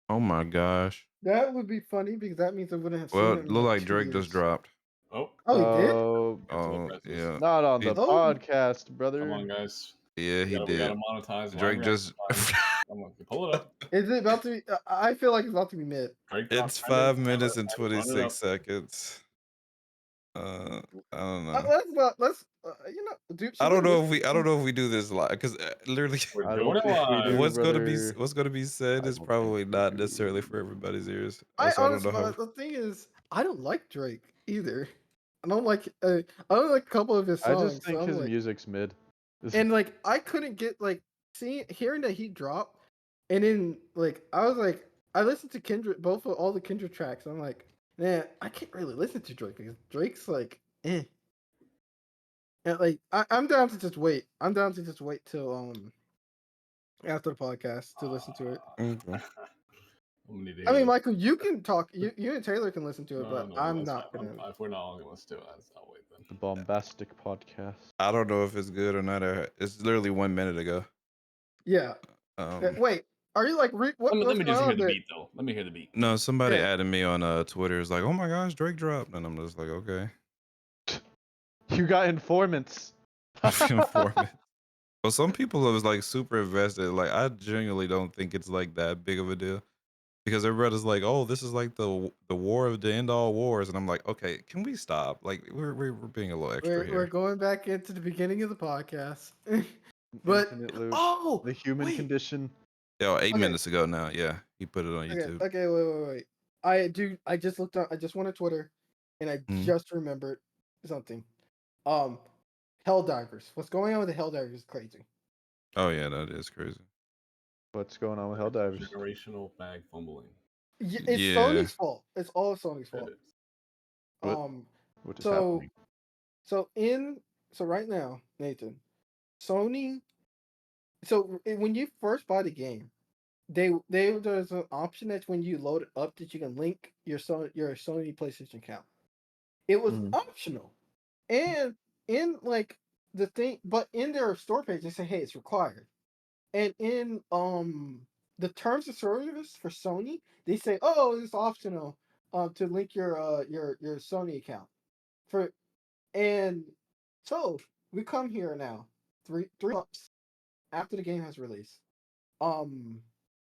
Oh my gosh. That would be funny because that means I wouldn't have Well, seen him. it In looked like like 2 Drake years. just dropped. Oh, Oh, he did. Oh, Oh yeah, not on the Oh. podcast, brother. come on, guys. yeah, he We did. gotta monetize. Drake live just. reaction time. Come on, pull it up. Is it about to be? I feel like it's about to be mid. Drake dropped It's trending. 5 minutes and Run it up. 26 seconds. I don't know. Let's do. I don't know if we. I don't know if we do this live because literally, We're I doing don't it think we live. do, what's brother. gonna be said I is don't think probably we not do. necessarily for everybody's ears. I So I don't honestly, know how. the thing is, I don't like Drake either. I don't like. I don't like a couple of his I songs. just think so I'm his like, music's mid. and like I couldn't get like hearing that he dropped, and then like I was like I listened to Kendrick both of all the Kendrick tracks. I'm like, man, I can't really listen to Drake because Drake's like, eh. And like I'm down to just wait. I'm down to just wait till after the podcast to listen to it. Okay. I'm gonna need to I hear mean, this. Michael, you can talk. You and Taylor can listen to it, No, but no, I'm that's not fine. gonna. If we're not all gonna listen to it, I'll wait The then. bombastic podcast. I don't know if it's good or not. It's literally 1 minute ago. Yeah. Wait, are you like Let what's me going just hear on the there? beat though. Let me hear the beat. No, somebody Yeah. added me on Twitter. It's like, oh my gosh, Drake dropped, and I'm just like, okay. You got informants. Informant. Well, some people was like super invested. Like, I genuinely don't think it's like that big of a deal because everybody's like, oh, this is like the war of the end all wars, and I'm like, okay, can we stop? Like, we're being a little extra We're here. going back into the beginning of the podcast. But Infinite loop. oh, The human wait. condition. Yeah, 8 Okay. minutes ago now. Yeah, he put it on Okay, YouTube. okay, wait. I just looked up. I just went on Twitter, and I Mhm. just remembered something. Helldivers. What's going on with the Helldivers is crazy. Oh yeah, that is crazy. What's going on with Helldivers? Generational bag fumbling. It's Yeah. Sony's fault. It's all Sony's It fault. is. What? Um, What is so happening? so right now, Nathan, Sony. So when you first buy the game, there's an option that when you load it up that you can link your Sony PlayStation account. It was Mhm. optional, and in like the thing, but in their store page they say, hey, it's required, and in the terms of service for Sony they say, oh, it's optional to link your Sony account for, and so we come here now three months after the game has released.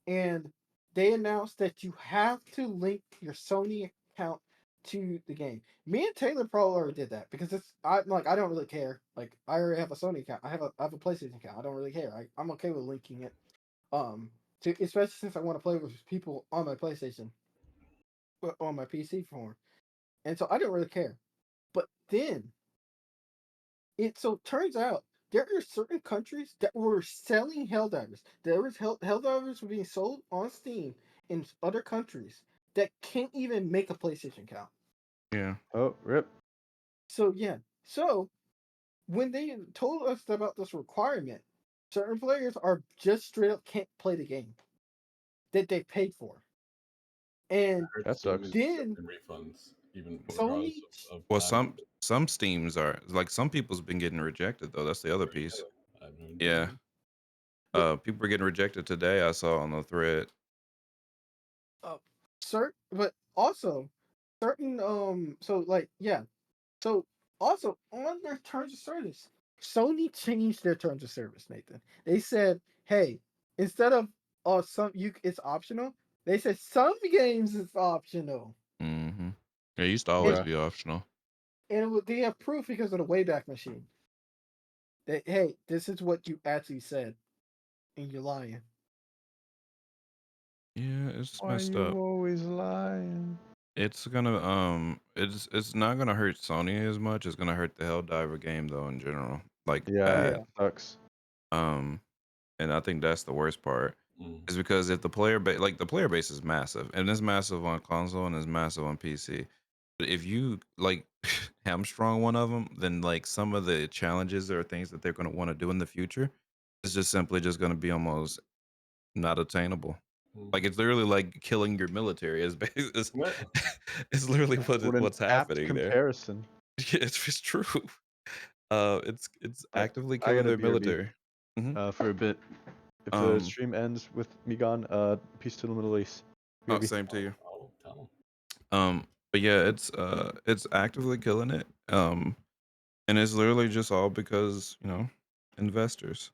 And they announced that you have to link your Sony account to the game. Me and Taylor probably already did that because I don't really care. Like I already have a Sony account. I have a PlayStation account. I don't really care. I'm okay with linking it. Especially since I want to play with people on my PlayStation, on my PC form, and so I didn't really care. But then it so turns out there are certain countries that were selling Helldivers. There was Helldivers were being sold on Steam in other countries that can't even make a PlayStation account. Yeah. Oh, rip. So yeah, so when they told us about this requirement, certain players are just straight up can't play the game that they paid for, and I heard That Steam sucks. is then accepting refunds, even Sony. regardless of Well, having some Steams are like some people's been getting rejected though. That's the other it. piece. I have no idea. Yeah. People are getting rejected today. I saw on the thread. But also certain so like yeah, so also on their terms of service, Sony changed their terms of service, Nathan. They said, hey, instead of it's optional, they said some games is optional. Mm-hmm. It used to always Yeah. be optional. And they have proof because of the Wayback Machine. That hey, this is what you actually said. and you're lying. Yeah, it's Why messed you up. always lying? It's gonna it's not gonna hurt Sony as much. It's gonna hurt the Helldiver game though in general, like Yeah, bad. it sucks. Um, and I think that's the worst part is because if the player base, like the player base is massive, and it's massive on console and it's massive on PC. But if you like hamstrung one of them, then like some of the challenges or things that they're gonna want to do in the future is just simply just gonna be almost not attainable. Like it's literally like killing your military. It's, Yeah. it's literally What an what's apt happening there. comparison. Yeah, it's true. It's But actively I killing gotta their BRB military. Hmm. for a bit. If the Um. stream ends with me gone, peace to the Middle East. Oh, BRB. same to you. Oh, tell 'em. But yeah, it's actively killing it. And it's literally just all because investors.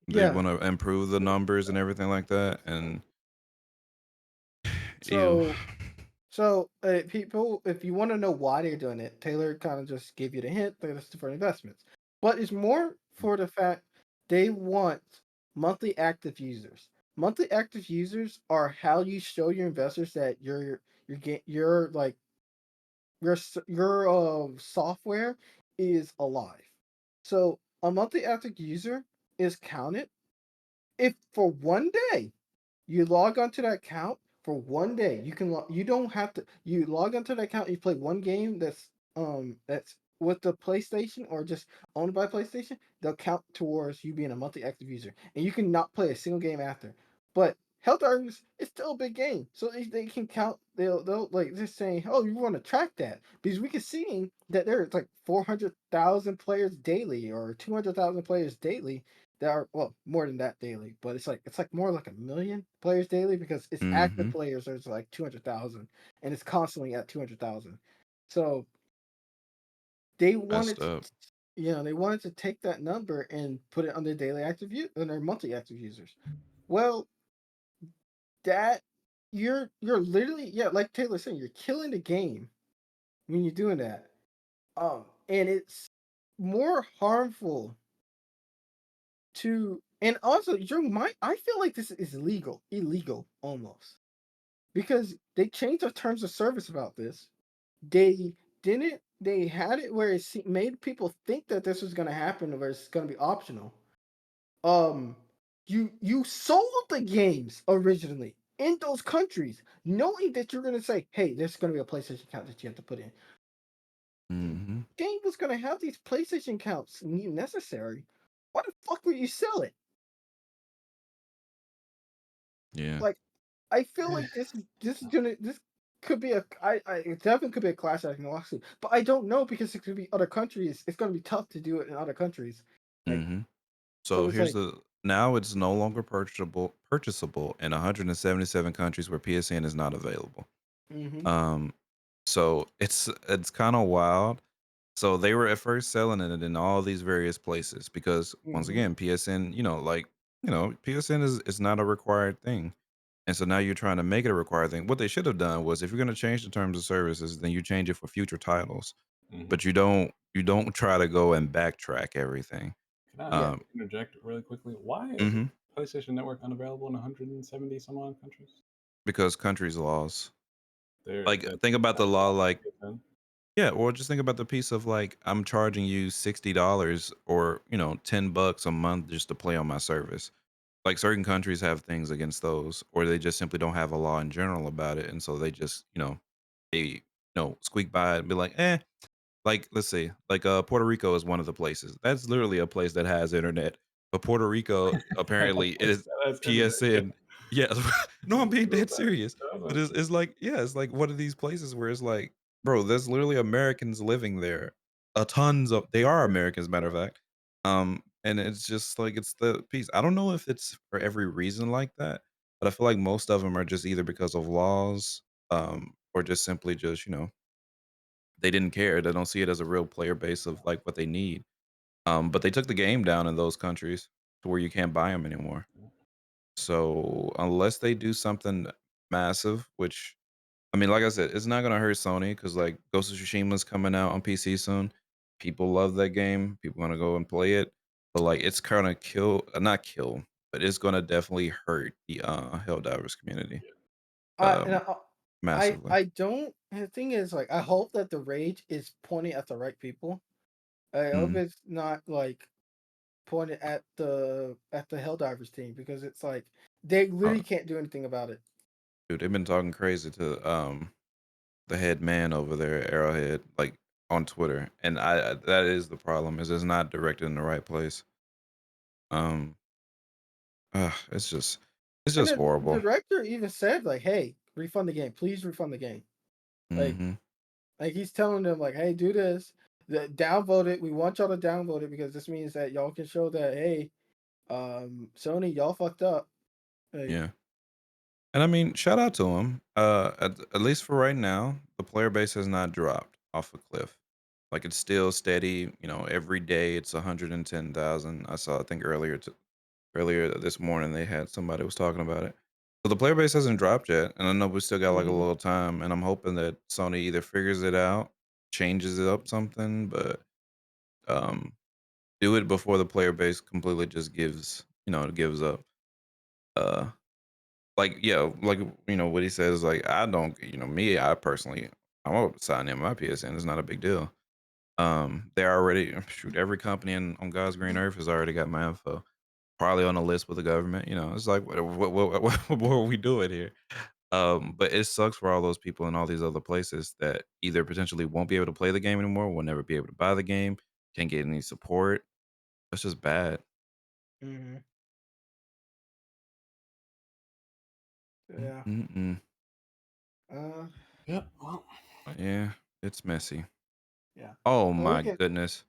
They Yeah. want to improve the numbers and everything like that. And ew. People, if you want to know why they're doing it, Taylor kind of just gave you the hint that it's for investments. But it's more for the fact they want monthly active users. Monthly active users are how you show your investors that your like your software is alive. So a monthly active user is counted if for one day you log onto that account for one day. You don't have to. You log onto that account. You play one game that's with the PlayStation or just owned by PlayStation. They'll count towards you being a monthly active user, and you can not play a single game after. But Health Argus is still a big game, so they can count. They'll like just saying, oh, you want to track that because we can see that there's like 400,000 players daily or 200,000 players daily there are more than that daily, but it's like more like 1 million players daily because it's active Mm-hmm. players. There's like 200,000, and it's constantly at 200,000. So they wanted Messed to, up. they wanted to take that number and put it on their daily active on their monthly active users. Well, that you're literally like Taylor saying, you're killing the game when you're doing that. And it's more harmful and also I feel like this is illegal almost because they changed the terms of service about this. They had it where made people think that this was going to happen, where it's going to be optional. um you sold the games originally in those countries knowing that you're going to say, hey, there's going to be a PlayStation account that you have to put in. Mm-hmm. Game was going to have these PlayStation accounts necessary. Why the fuck would you sell it? Yeah. Like, I feel like this could be it definitely could be a class action lawsuit, but I don't know because it could be other countries. It's gonna be tough to do it in other countries. Like, Mm-hmm. so So it's here's like, the now it's no longer purchasable in 177 countries where PSN is not available. mm-hmm, Um, so it's kind of wild. So they were at first selling it in all these various places because once mm-hmm, again, PSN, PSN is not a required thing. And so now you're trying to make it a required thing. What they should have done was if you're going to change the terms of services, then you change it for future titles. Mhm. But you don't try to go and backtrack everything. Can I yeah, interject really quickly? Why is Mhm, PlayStation Network unavailable in 170 some odd countries? because countries' laws. Like That think about the that's law not like PSN. yeah, or just think about the piece of like I'm charging you $60 or, $10 a month just to play on my service. Like certain countries have things against those, or they just simply don't have a law in general about it. And so they just, squeak by it and be like, like let's see, like Puerto Rico is one of the places. That's literally a place that has internet. But Puerto Rico apparently is That's internet. Yeah. PSN. Yeah. No, I'm being dead Throwback. serious. But it's like, yeah, it's like one of these places where it's like, bro, there's literally Americans living there. They are Americans, matter of fact. And it's just like it's the piece. I don't know if it's for every reason like that, but I feel like most of them are just either because of laws, or just simply just, they didn't care. They don't see it as a real player base of like what they need. But they took the game down in those countries to where you can't buy them anymore. So unless they do something massive, which I mean, like I said, it's not gonna hurt Sony because like Ghost of Tsushima's coming out on PC soon. People love that game. People want to go and play it. But like it's kind of not kill, but it's gonna definitely hurt the Helldivers community And um massively. I don't. The thing is, like, I hope that the rage is pointing at the right people. I hope Mm. it's not like pointed at the Helldivers team, because it's like they Uh, literally can't do anything about it. dude, they've been talking crazy to the head man over there at Arrowhead, like on Twitter, and that is the problem, is it's not directed in the right place. Um, it's just And the horrible. director even said, like, "Hey, refund the game, please refund the game." Like, Hmm. he's telling them, like, "Hey, do this. Downvote it. We want y'all to downvote it, because this means that y'all can show that, hey, Sony, y'all fucked up." Like, Yeah, and I mean, shout out to him. At least for right now, the player base has not dropped off a cliff. Like it's still steady. You know, every day it's 110,000. I saw, I think earlier this morning they had somebody was talking about it. So the player base hasn't dropped yet, and I know we still got like a mhm, little time, and I'm hoping that Sony either figures it out, changes it up something, but um, do it before the player base completely just gives up. Uh, like yeah, like what he says, like I don't, me, I personally, I'm gonna sign in my PSN. It's not a big deal. They're already shoot every company on God's green earth has already got my info. Probably on a list with the government. It's like what are we doing here? But it sucks for all those people in all these other places that either potentially won't be able to play the game anymore, will never be able to buy the game, can't get any support. It's just bad. mhm, yeah. Mm-mm. Uh, Yep. Well, Yeah, it's messy. yeah. Oh Well, we my can. goodness.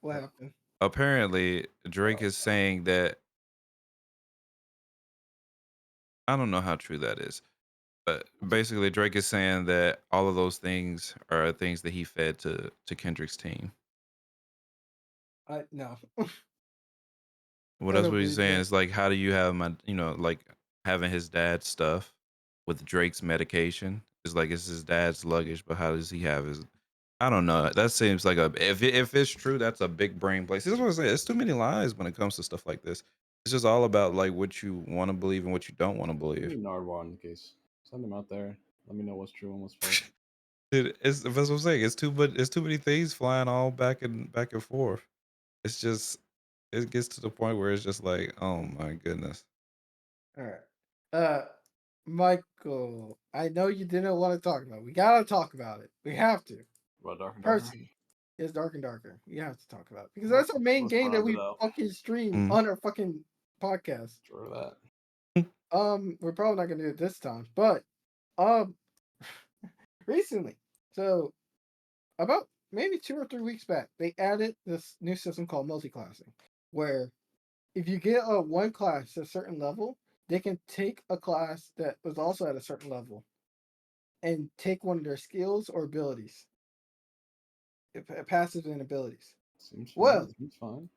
What happened? Apparently, Drake is saying that I don't know how true that is, but basically Drake is saying that all of those things are things that he fed to Kendrick's team. I no. What I else don't was he believe saying? that. It's like, how do you have like having his dad's stuff with Drake's medication? It's like it's his dad's luggage, but how does he have his? I don't know. That seems like if it's true, that's a big brain place. This is what I'm saying. It's too many lies when it comes to stuff like this. It's just all about like what you want to believe and what you don't want to give believe. me Nardwar in the case. Send him out there. Let me know what's true and what's false. That's what I'm saying. It's too many things flying all back and forth. It's just it gets to the point where it's just like, oh my goodness. All right. Uh, Michael, I know you didn't want to talk about it. We gotta talk about it. We have to. About Dark and Darker. Percy, it's Dark and Darker. We have to talk about it, because Well, that's our main let's game that round it we out. fucking stream Mm. on our fucking podcast. Sure that. We're probably not gonna do it this time, but um, recently, so about maybe 2 or 3 weeks back, they added this new system called multi-classing, where if you get a one class at a certain level, they can take a class that was also at a certain level and take one of their skills or abilities, passive and abilities. Seems fine. Well, Seems fine.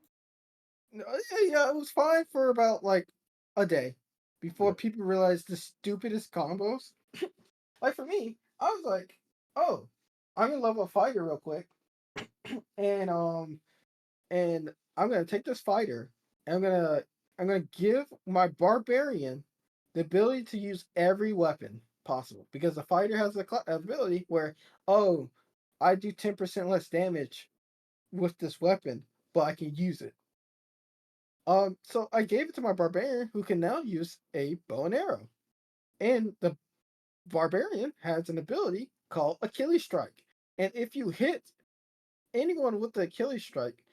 yeah, it was fine for about like a day before Yep. people realized the stupidest combos. Like for me, I was like, oh, I'm gonna level a fighter real quick, and I'm gonna take this fighter, and I'm gonna give my barbarian the ability to use every weapon possible, because the fighter has the ability where, oh, I do 10% less damage with this weapon, but I can use it. So I gave it to my barbarian, who can now use a bow and arrow, and the barbarian has an ability called Achilles Strike, and if you hit anyone with the Achilles Strike,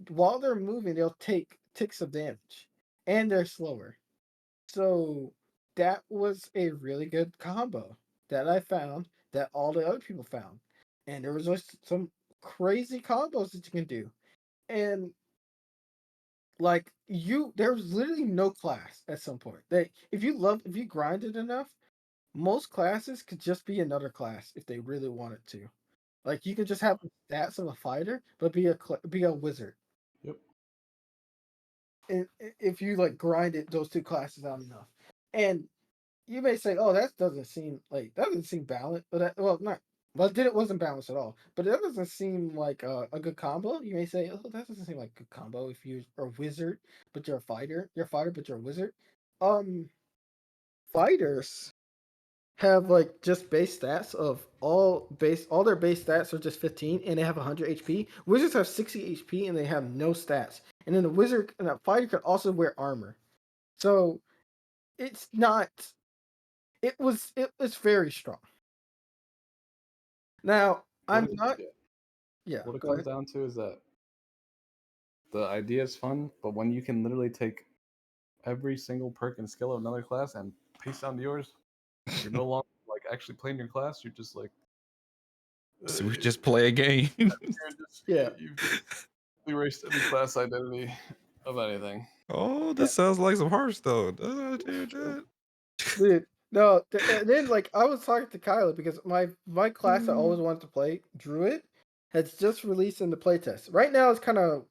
while they're moving, they'll take ticks of damage, and they're slower. So that was a really good combo that I found, that all the other people found, and there was just some crazy combos that you can do, and like there's literally no class at some point. If you grinded enough, most classes could just be another class if they really wanted to. Like you could just have the stats of a fighter, but be a wizard. Yep. And if you like grinded those two classes out enough, and you may say, "Oh, that doesn't seem balanced," but well, not but then it wasn't balanced at all. But that doesn't seem like a good combo. You may say, "Oh, that doesn't seem like a good combo." If you're a wizard, but you're a fighter, you're a fighter, but you're a wizard. Um, Fighters have like just base stats of all their base stats are just 15 and they have 100 HP. Wizards have 60 HP and they have no stats. And then a wizard and a fighter can also wear armor. So it's not it's very strong. Now, What I'm it, not yeah, yeah, what it go comes ahead. down to is that the idea is fun, but when you can literally take every single perk and skill of another class and paste down to yours, you're no longer like actually playing your class. You're just like So we just play a game. Yeah. you've just erased any class identity of anything. Oh, Yeah. this sounds like some Hearthstone. Dude, no, and then like I was talking to Kyla because my class I always wanted to play, Druid, has just released in the playtest. Right now it's kind of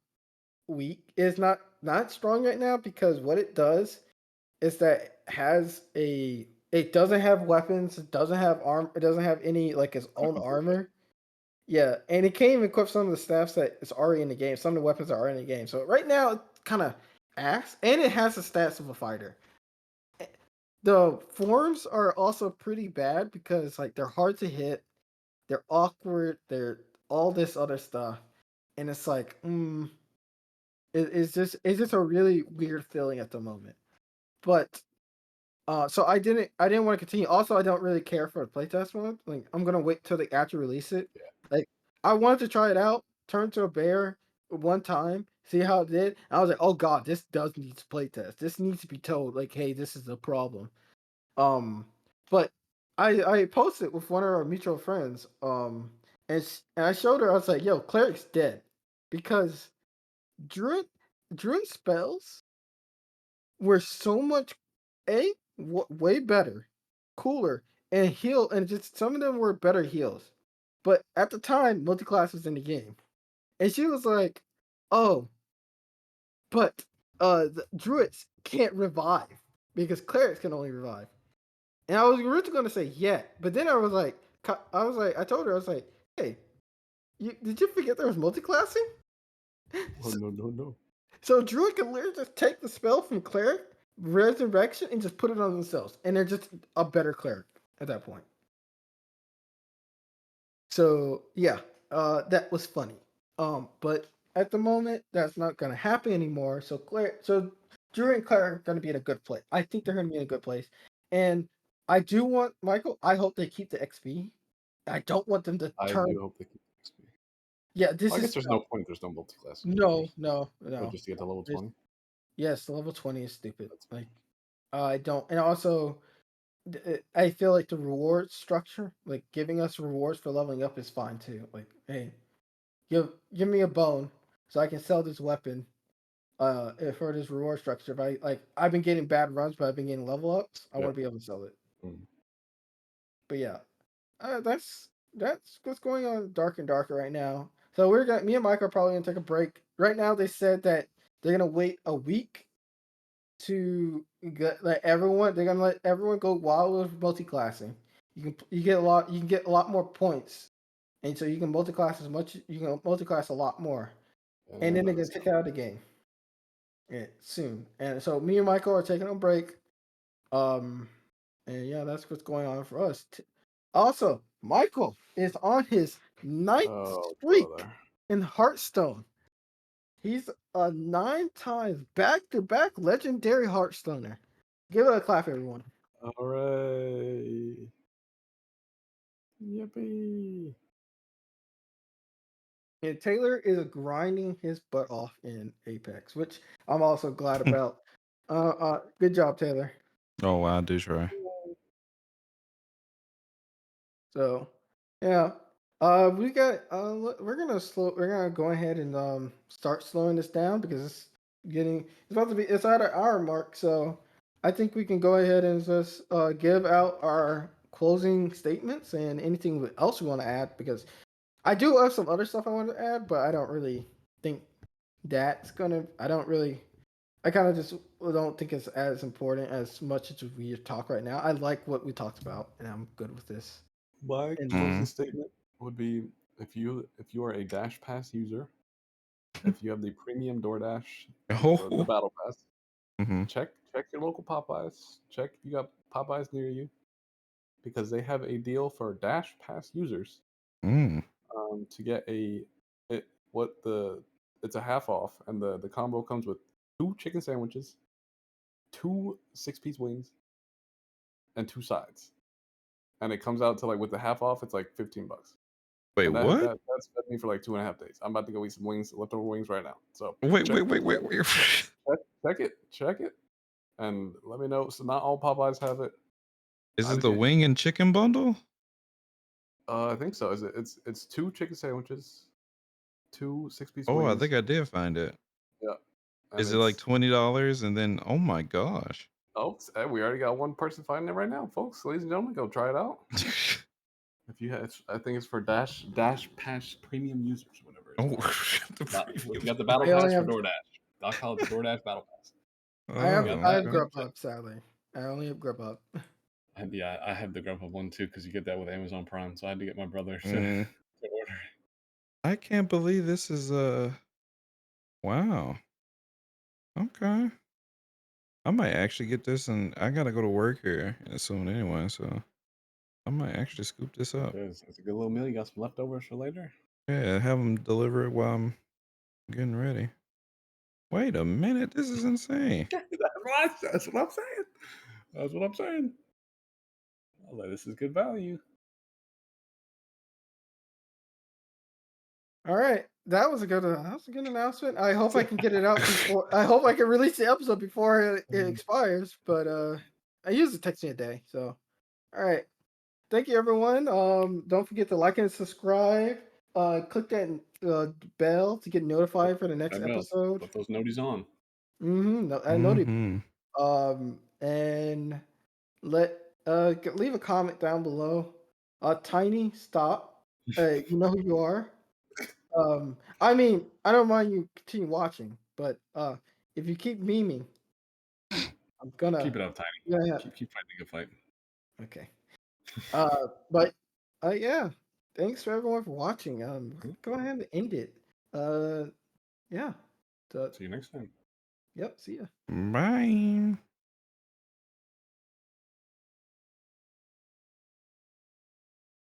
weak. It's not strong right now because what it does is that it doesn't have weapons, it doesn't have it doesn't have any like its own armor. Yeah, and it can't even equip some of the staffs that is already in the game. Some of the weapons are already in the game. So right now it's kind of ass, and it has the stats of a fighter. The forms are also pretty bad because like they're hard to hit, they're awkward, they're all this other stuff, and it's like, it's just a really weird feeling at the moment. But so I didn't want to continue. Also, I don't really care for the playtest mode. Like I'm gonna wait till they actually release it. Like I wanted to try it out, turn to a bear one time, see how it did. And I was like, oh god, this does need to playtest. This needs to be told like, hey, this is the problem. Um, but I posted with one of our mutual friends. And I showed her. I was like, "Yo, cleric's dead," because druid druid spells were so much way better, cooler, and heal. And just some of them were better heals. But at the time, multi-class was in the game, and she was like, "Oh, but the druids can't revive because clerics can only revive." And I was originally going to say yeah, but then I told her, I was like, hey, did you forget there was multi-classing? Oh no. So Druid can literally just take the spell from Cleric, Resurrection, and just put it on themselves. And they're just a better Cleric at that point. So, yeah, that was funny. But at the moment, that's not going to happen anymore. So Druid and Cleric are going to be in a good place. I think they're going to be in a good place. And I do want, Michael, I hope they keep the XP. I don't want them to I turn. do hope they keep XP. Yeah, this I is guess there's no point. There's no multi-class. no. But just to get to level 20. Yes, the level 20 is stupid. That's Like, I don't, and also, I feel like the reward structure, like giving us rewards for leveling up, is fine too. Like, hey, give me a bone so I can sell this weapon. For this reward structure, if I've been getting bad runs, but I've been getting level ups. I want to be able to sell it. But yeah, that's what's going on Dark and Darker right now. So me and Mike are probably gonna take a break. Right now, they said that they're gonna wait a week to let everyone. They're gonna let everyone go wild with multi-classing. You get a lot more points, and so you can multi-class as much. You can multi-class a lot more, and then they're gonna take it out of the game. Yeah, soon. And so me and Michael are taking a break. Um, and yeah, that's what's going on for us. Also, Michael is on his ninth Oh, streak brother. in Hearthstone. He's a 9 times back-to-back legendary Hearthstoner. Give it a clap, everyone. All right. Yippee. And Taylor is grinding his butt off in Apex, which I'm also glad about. Good job, Taylor. Oh wow, I do try. So, yeah. We're gonna go ahead and start slowing this down because it's at our hour mark. So, I think we can go ahead and just give out our closing statements and anything else we want to add, because I do have some other stuff I want to add, but I don't really think I kind of just don't think it's as important as much as we talk right now. I like what we talked about, and I'm good with this. My And- closing statement would be if you are a Dash Pass user, if you have the premium DoorDash, the Battle Pass, Mhm. check your local Popeyes. Check if you got Popeyes near you, because they have a deal for Dash Pass users Mm. to get it's a half off, and the combo comes with 2 chicken sandwiches, 2 6-piece wings, and 2 sides, and it comes out to like with the half off, it's like $15. Wait, And what? that's fed me for like 2.5 days. I'm about to go eat some wings, leftover wings right now. So Wait. check it, and let me know. So not all Popeyes have it. Is I'm it the getting- wing and chicken bundle? I think so. Is it? It's 2 chicken sandwiches, 2 6-piece Oh, wings. I think I did find it. Yeah. And Is it like it's- $20 and then oh my gosh. Oh, we already got one person finding it right now, folks. Ladies and gentlemen, go try it out. If you have, I think it's for Dash Pass premium users, whatever. Oh, You got the Battle I only Pass for have- DoorDash. I'll call it the DoorDash Battle Pass. I have Oh, I have okay. Grubhub, sadly. I only have Grubhub. And yeah, I have the Grubhub one too because you get that with Amazon Prime. So I had to get my brother to, Mm. to order. I can't believe this is wow. Okay. I might actually get this, and I gotta go to work here soon anyway, so I might actually scoop this up. It's a good little meal. You got some leftovers for later. Yeah, have them deliver it while I'm getting ready. Wait a minute, this is insane. That's what I'm saying. That's what I'm saying. I was like, this is good value. All right, that was a good announcement. I hope I can get it out before. I hope I can release the episode before it expires. But I usually text me a day. So, all right, thank you everyone. Don't forget to like and subscribe. Click that bell to get notified for the next episode. Put those noties on. I noted. Mhm. And leave a comment down below. Tiny, stop. You know who you are. I mean, I don't mind you continue watching, but if you keep memeing, I'm gonna Keep it up, Tiny. Yeah. Keep fighting a good fight. Okay. But yeah. Thanks for everyone for watching. Go ahead and end it. Yeah. See you next time. Yep. See ya. Bye.